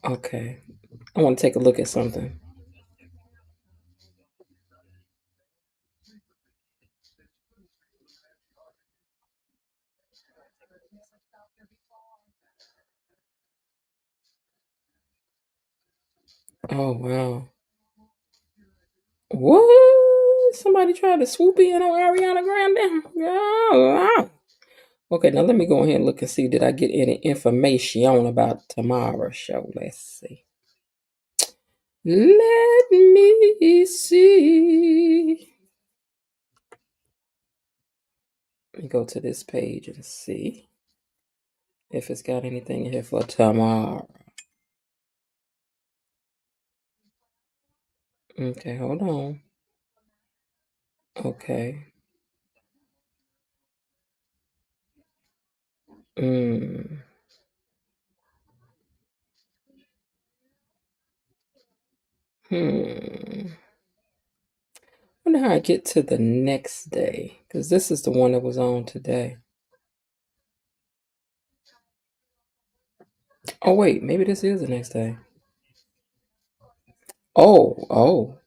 Okay. I want to take a look at something. Oh, wow. What? Somebody tried to swoop in on Ariana Grande? Yeah. Okay, now let me go ahead and look and see. Did I get any information about tomorrow's show? Let's see. Let me see. Let me go to this page and see if it's got anything here for tomorrow. Okay, hold on. Okay. Mm. Wonder how I get to the next day, because this is the one that was on today. Oh wait, maybe this is the next day. Oh,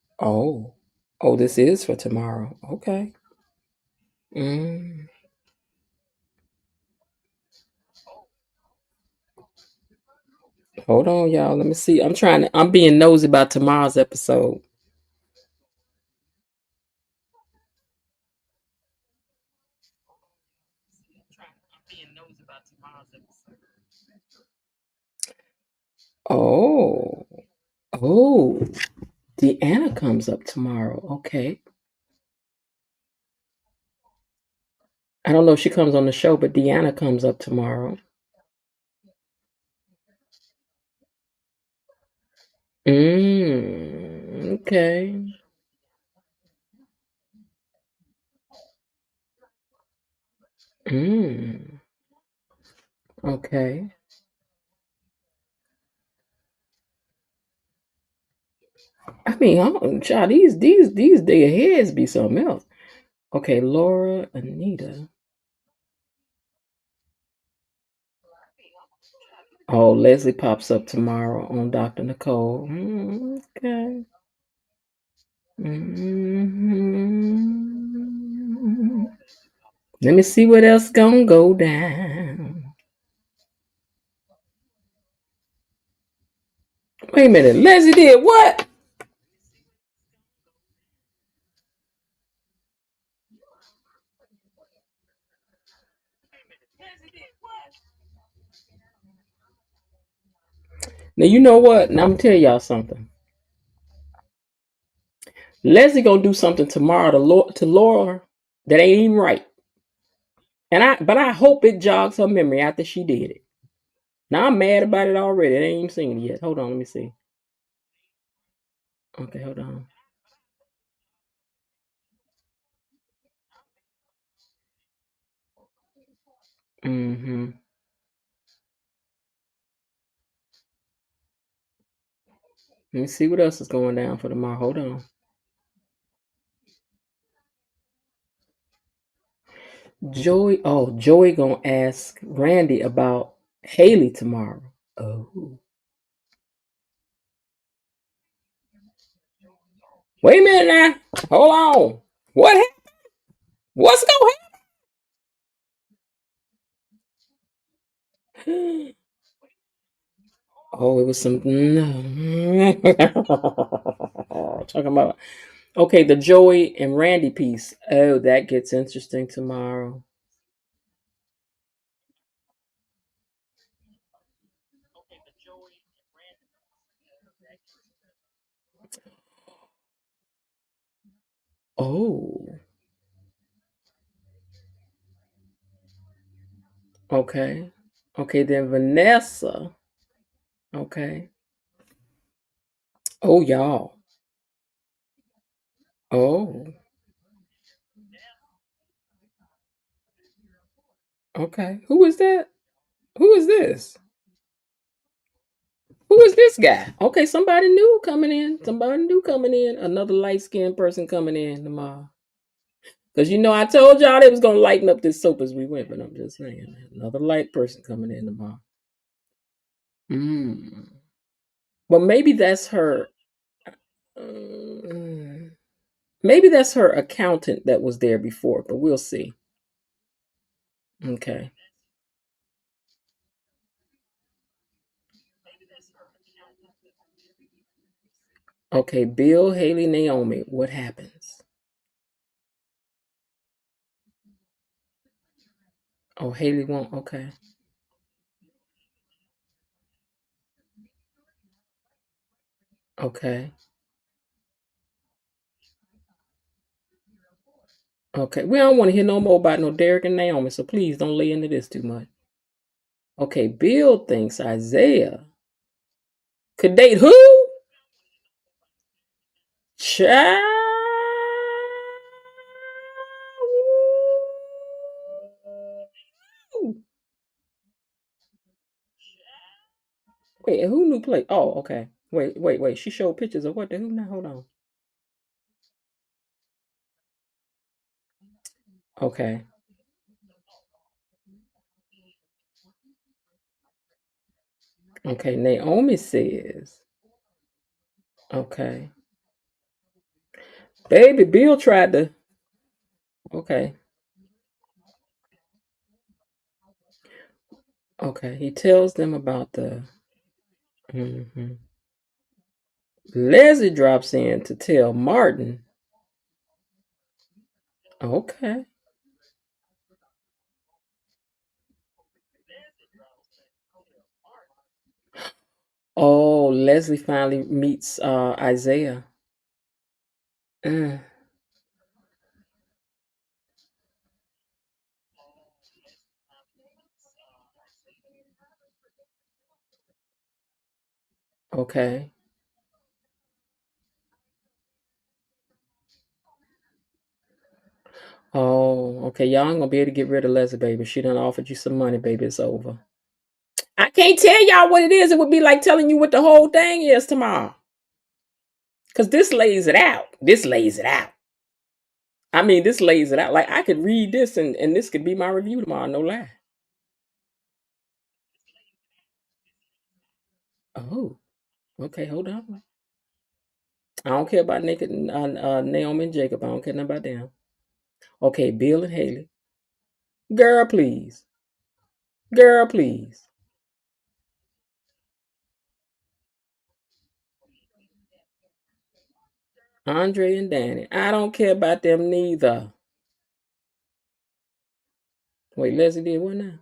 this is for tomorrow. Okay. Mm. Hold on, y'all. Let me see. I'm being nosy about tomorrow's episode. Oh, oh, Deanna comes up tomorrow. Okay. I don't know if she comes on the show, but Deanna comes up tomorrow. Okay. Mm, okay. I mean, child, these day aheads be something else. Okay, Laura, Anita. Oh, Leslie pops up tomorrow on Dr. Nicole. Okay. Mhm. Let me see what else gonna go down. Wait a minute, Leslie did what? Now you know what? Now I'm gonna tell y'all something. Leslie gonna do something tomorrow to Laura that ain't even right. But I hope it jogs her memory after she did it. Now I'm mad about it already. I ain't even seen it yet. Hold on, let me see. Okay, hold on. Mm-hmm. Let me see what else is going down for tomorrow. Hold on. Joey gonna ask Randy about Haley tomorrow. Oh. Wait a minute now. Hold on. What happened? What's going on? Oh, it was some talking about okay, the Joey and Randy piece. Oh, that gets interesting tomorrow. Oh, okay. Okay, then Vanessa. Okay. Oh, y'all. Oh, okay. Who is that? Who is this? Who is this guy? Okay, somebody new coming in. Somebody new coming in. Another light skinned person coming in tomorrow. Because you know, I told y'all they was gonna lighten up this soap as we went, but I'm just saying, another light person coming in tomorrow. Mm. But maybe that's her. mm, Maybe that's her accountant that was there before, but we'll see. Okay. Okay, Bill, Haley, Naomi. What happens? Oh, Haley won't. Okay. Okay. Okay. We don't want to hear no more about no Derek and Naomi, so please don't lay into this too much. Okay, Bill thinks Isaiah could date who? Child. Wait, who knew play? Oh, okay. Wait. She showed pictures of what the who now? Hold on. Okay. Okay. Naomi says, okay. Baby, Bill tried to. Okay. Okay. He tells them about the. Mhm. Leslie drops in to tell Martin. Okay. Oh, Leslie finally meets Isaiah. Mm, okay. Oh, okay. Y'all ain't gonna be able to get rid of Leslie, baby. She done offered you some money, baby. It's over. I can't tell y'all what it is. It would be like telling you what the whole thing is tomorrow. Because this lays it out. This lays it out. I mean, this lays it out. Like I could read this and this could be my review tomorrow, no lie. Oh, okay, hold on. I don't care about naked Naomi and Jacob. I don't care nothing about them. Okay, Bill and Haley. Girl, please. Girl, please. Andre and Danny. I don't care about them neither. Wait, Leslie did what now?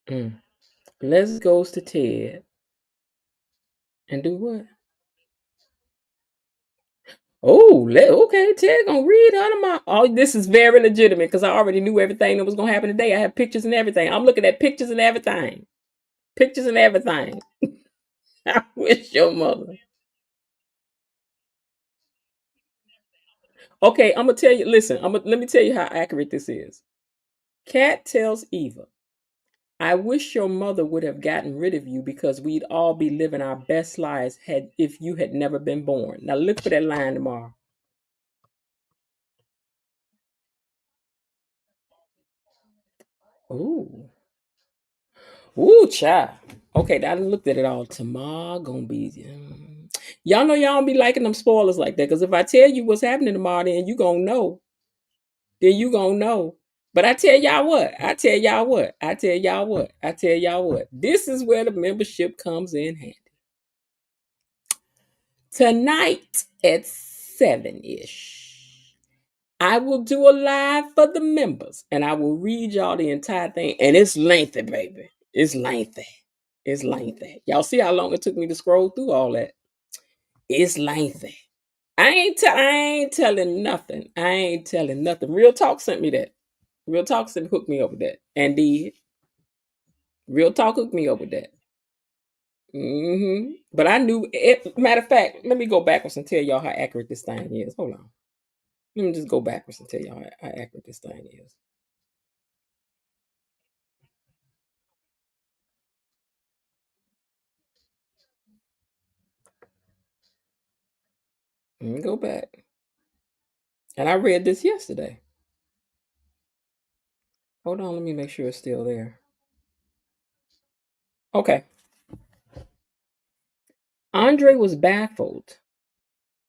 Mm. Leslie goes to Ted and do what? Oh, okay. Ted gonna read out of my. Oh, this is very legitimate because I already knew everything that was gonna happen today. I have pictures and everything. I'm looking at pictures and everything. Pictures and everything. I wish your mother. Okay, I'm gonna tell you. Listen, let me tell you how accurate this is. Kat tells Eva, "I wish your mother would have gotten rid of you because we'd all be living our best lives had if you had never been born." Now look for that line tomorrow. Ooh. Ooh, child. Okay, I done looked at it all. Tomorrow gonna be. Y'all know y'all don't be liking them spoilers like that. Because if I tell you what's happening tomorrow, then you gonna know. Then you gonna know. But I tell y'all what. I tell y'all what. I tell y'all what. I tell y'all what. This is where the membership comes in handy. Tonight at 7-ish, I will do a live for the members, and I will read y'all the entire thing. And it's lengthy, baby. It's lengthy. It's lengthy. Y'all see how long it took me to scroll through all that? It's lengthy. I ain't telling nothing. I ain't telling nothing. Real Talk sent me that. Real Talk sent hooked me up with that. And did. Real Talk hooked me up with that. But I knew it. Matter of fact, let me go backwards and tell y'all how accurate this thing is. Hold on. Let me just go backwards and tell y'all how accurate this thing is. Let me go back. And I read this yesterday. Hold on, let me make sure it's still there. Okay. Andre was baffled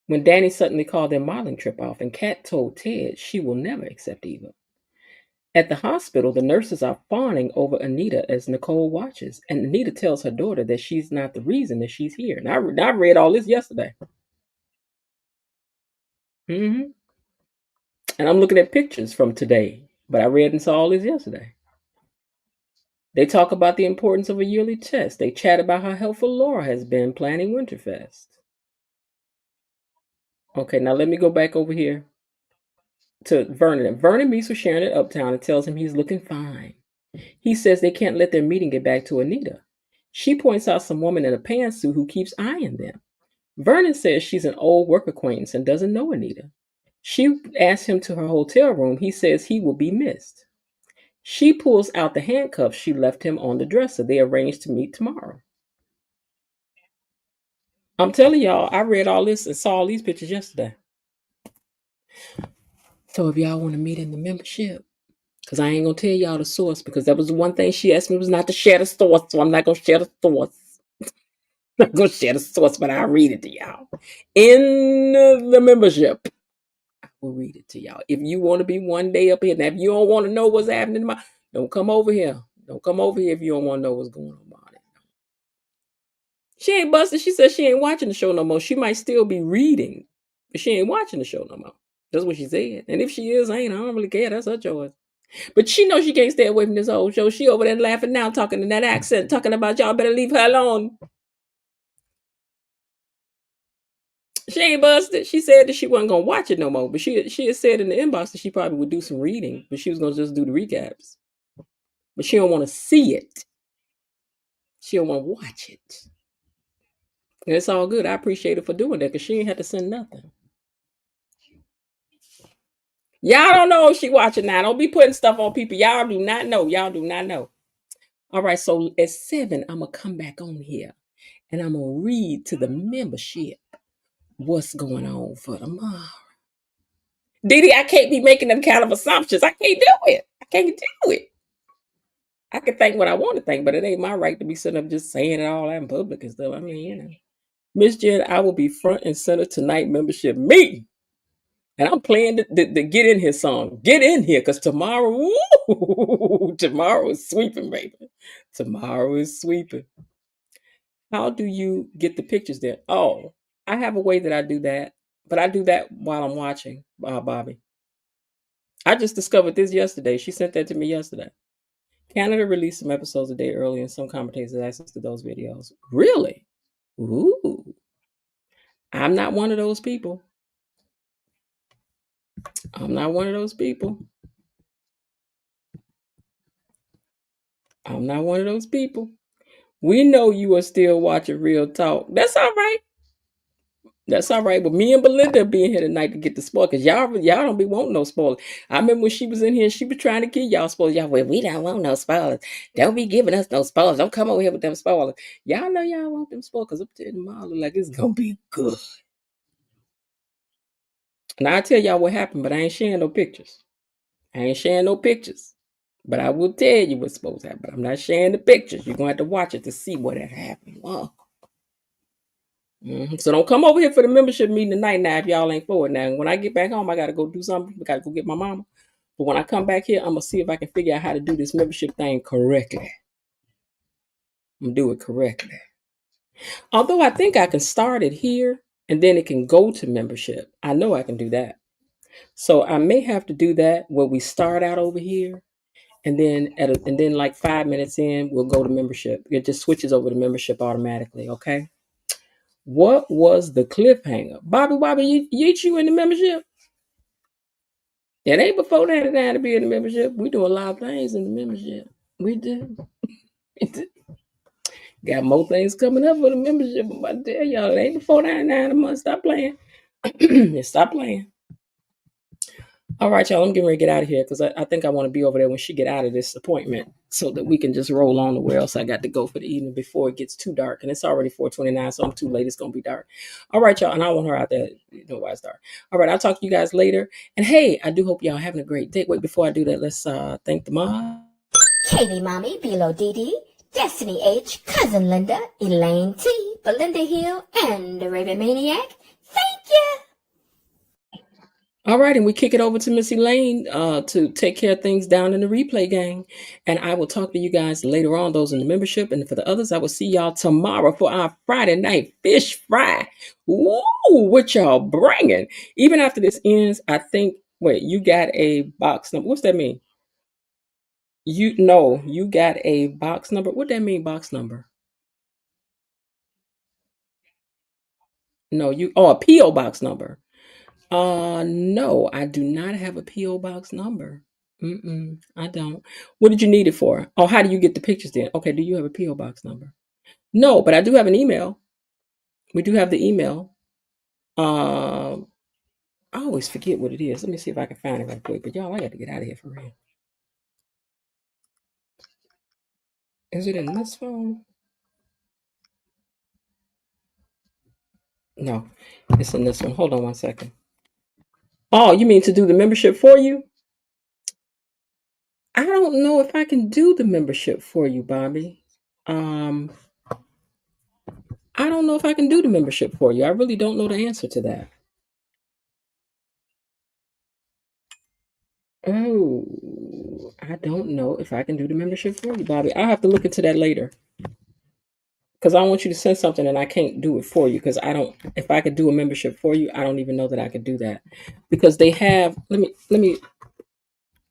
when Danny suddenly called their modeling trip off, and Kat told Ted she will never accept Eva. At the hospital, the nurses are fawning over Anita as Nicole watches, and Anita tells her daughter that she's not the reason that she's here. And I read all this yesterday. And I'm looking at pictures from today, but I read and saw all this yesterday. They talk about the importance of a yearly test. They chat about how helpful Laura has been planning Winterfest. Okay, now let me go back over here to Vernon. Vernon meets with Sharon at Uptown and tells him he's looking fine. He says they can't let their meeting get back to Anita. She points out some woman in a pantsuit who keeps eyeing them. Vernon says she's an old work acquaintance and doesn't know Anita. She asks him to her hotel room. He says he will be missed. She pulls out the handcuffs she left him on the dresser. They arrange to meet tomorrow. I'm telling y'all, I read all this and saw all these pictures yesterday. So if y'all want to meet in the membership, because I ain't going to tell y'all the source, because that was the one thing she asked me was not to share the source, so I'm not going to share the source. I'm not going to share the source, but I'll read it to y'all. In the membership, I will read it to y'all. If you want to be one day up here, now if you don't want to know what's happening tomorrow, don't come over here. Don't come over here if you don't want to know what's going on about it. She ain't busted. She said she ain't watching the show no more. She might still be reading, but she ain't watching the show no more. That's what she said. And if she is, I don't really care. That's her choice. But she knows she can't stay away from this whole show. She over there laughing now, talking in that accent, talking about y'all better leave her alone. She ain't busted. She said that she wasn't going to watch it no more. But she had said in the inbox that she probably would do some reading. But she was going to just do the recaps. But she don't want to see it. She don't want to watch it. And it's all good. I appreciate her for doing that because she ain't had to send nothing. Y'all don't know if she watching now. Don't be putting stuff on people. Y'all do not know. Y'all do not know. All right, so at 7, I'm going to come back on here. And I'm going to read to the membership what's going on for tomorrow. Didi, I can't be making them kind of assumptions. I can't do it. I can't do it. I can think what I want to think, but it ain't my right to be sitting up just saying it all out in public and stuff. I mean, Miss Jen, I will be front and center tonight membership meeting. And I'm playing the Get In Here song. Get in here, because tomorrow, tomorrow is sweeping, baby. Tomorrow is sweeping. How do you get the pictures there? Oh, I have a way that I do that, but I do that while I'm watching Bobby. I just discovered this yesterday. She sent that to me yesterday. Canada released some episodes a day early, and some commentators have access to those videos. Really? Ooh. I'm not one of those people. I'm not one of those people. I'm not one of those people. We know you are still watching Real Talk. That's all right. That's all right. But me and Belinda being here tonight to get the spoil, because y'all don't be wanting no spoilers. I remember when she was in here, she was trying to give y'all spoilers. Y'all, well, we don't want no spoilers. Don't be giving us no spoilers. Don't come over here with them spoilers. Y'all know y'all want them spoilers, because up there tomorrow look like it's going to be good. And I'll tell y'all what happened, but I ain't sharing no pictures. But I will tell you what's supposed to happen. But I'm not sharing the pictures. You're going to have to watch it to see what had happened. Wow. So don't come over here for the membership meeting tonight now if y'all ain't for it. Now, when I get back home, I got to go do something. I got to go get my mama. But when I come back here, I'm going to see if I can figure out how to do this membership thing correctly. I'm going to do it correctly. Although I think I can start it here and then it can go to membership. I know I can do that. So I may have to do that where we start out over here. And then like 5 minutes in, we'll go to membership. It just switches over to membership automatically, okay? What was the cliffhanger? Bobby, you in the membership? It ain't before $99 to be in the membership. We do a lot of things in the membership. We do. Got more things coming up for the membership. I'm about to tell y'all, it ain't before $99 a month. Stop playing. Stop playing. All right, y'all, I'm getting ready to get out of here because I think I want to be over there when she get out of this appointment so that we can just roll on to where else I got to go for the evening before it gets too dark. And it's already 4:29, so I'm too late. It's going to be dark. All right, y'all, and I want her out there. You know why it's dark. All right, I'll talk to you guys later. And, hey, I do hope y'all having a great day. Wait, before I do that, let's thank the mom. Katie Mommy, Bilo Didi, Destiny H, Cousin Linda, Elaine T, Belinda Hill, and the Raven Maniac. Thank you. All right, and we kick it over to Miss Elaine to take care of things down in the replay gang. And I will talk to you guys later on, those in the membership. And for the others, I will see y'all tomorrow for our Friday night fish fry. Woo, what y'all bringing? Even after this ends, I think, wait, you got a box number. What's that mean? You no, you got a box number. What that mean, box number? No, a PO box number. No, I do not have a PO box number. I don't. What did you need it for? Oh, how do you get the pictures then? Okay, do you have a PO box number? No, but I do have an email. We do have the email. Um, I always forget what it is. Let me see if I can find it right quick. But y'all, I got to get out of here for real. Is it in this phone? No, it's in this one. Hold on one second. Oh, you mean to do the membership for you? I don't know if I can do the membership for you, Bobby. Um, I don't know if I can do the membership for you. I really don't know the answer to that. Oh, I don't know if I can do the membership for you, Bobby. I'll have to look into that later. Because I want you to send something and I can't do it for you. Because I don't, if I could do a membership for you, I don't even know that I could do that. Because they have, let me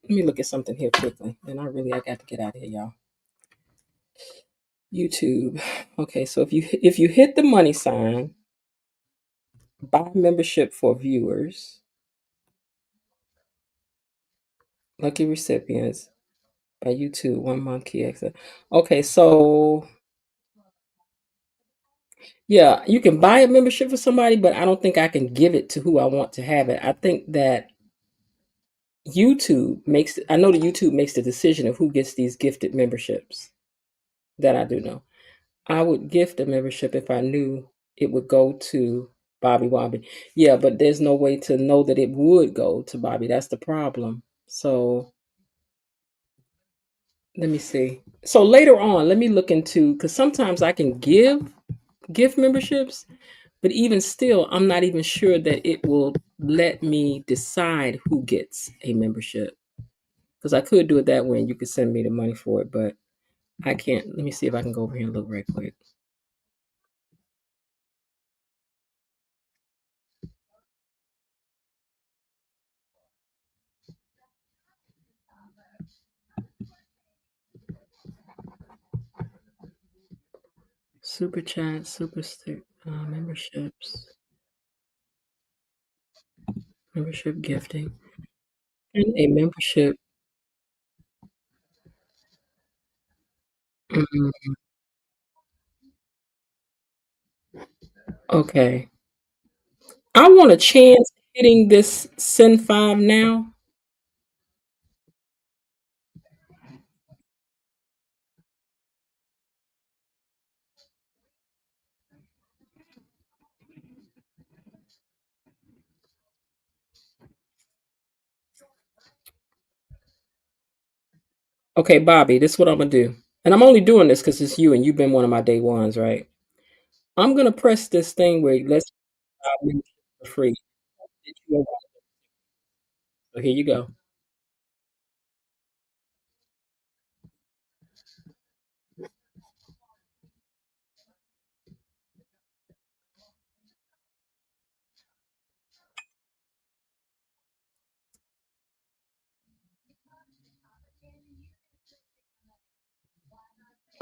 look at something here quickly. And I got to get out of here, y'all. YouTube. Okay, so if you hit the money sign, buy membership for viewers, lucky recipients by YouTube, 1 month key access. Okay, so yeah, you can buy a membership for somebody, but I don't think I can give it to who I want to have it. I think that I know that YouTube makes the decision of who gets these gifted memberships. That I do know. I would gift a membership if I knew it would go to Bobby Wobby. Yeah, but there's no way to know that it would go to Bobby. That's the problem. So let me see. So later on, let me look into, because sometimes I can give gift memberships, but even still, I'm not even sure that it will let me decide who gets a membership. Because I could do it that way and you could send me the money for it, but I can't. Let me see if I can go over here and look right quick. Super chat, super stick, membership gifting, and a membership. Mm, okay. I want a chance hitting this send five now. Okay, Bobby, this is what I'm gonna do. And I'm only doing this because it's you and you've been one of my day ones, right? I'm gonna press this thing where it lets me for free. So here you go.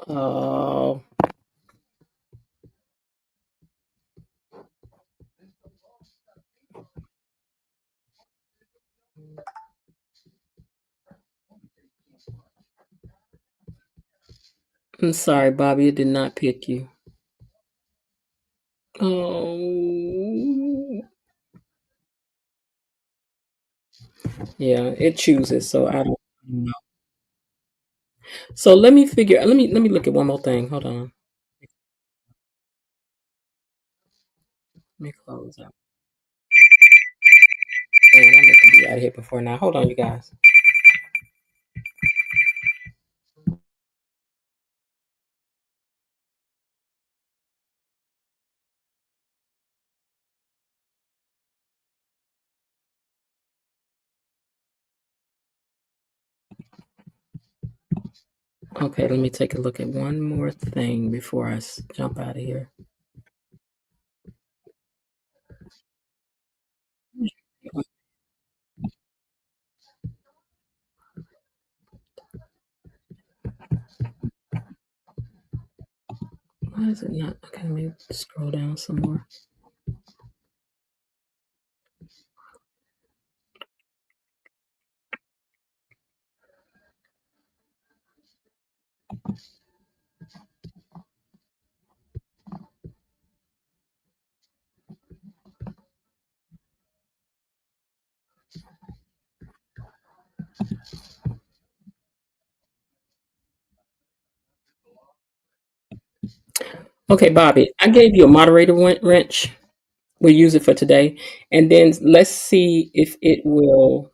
Oh, I'm sorry, Bobby. It did not pick you. Oh, yeah, it chooses. So I don't know. So let me figure. Let me look at one more thing. Hold on. Let me close out. Man, I meant to be out of here before now. Hold on, you guys. Okay, let me take a look at one more thing before I jump out of here. Why is it not? Okay, let me scroll down some more. Okay, Bobby, I gave you a moderator wrench. We'll use it for today, and then let's see if it will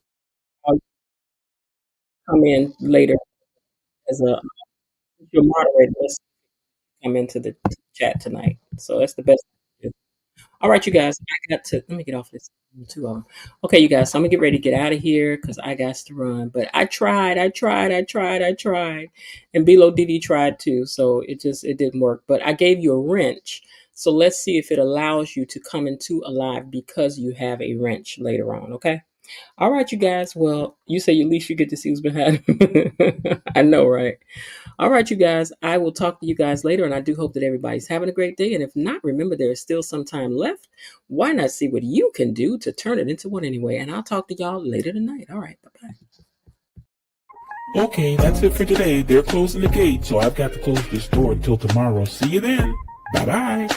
come in later as a your moderator. Let's come into the chat tonight. So that's the best. All right, you guys. I got to let me get off this. Two of them. Okay, you guys. So I'm gonna get ready to get out of here because I got to run. But I tried, and Bilo Didi tried too. So it didn't work. But I gave you a wrench. So let's see if it allows you to come into a live because you have a wrench later on. Okay. All right, you guys. Well, you say at least you get to see who's behind. I know, right? All right, you guys. I will talk to you guys later, and I do hope that everybody's having a great day. And if not, remember there is still some time left. Why not see what you can do to turn it into one anyway? And I'll talk to y'all later tonight. All right, bye-bye. Okay, that's it for today. They're closing the gate, so I've got to close this door until tomorrow. See you then. Bye-bye.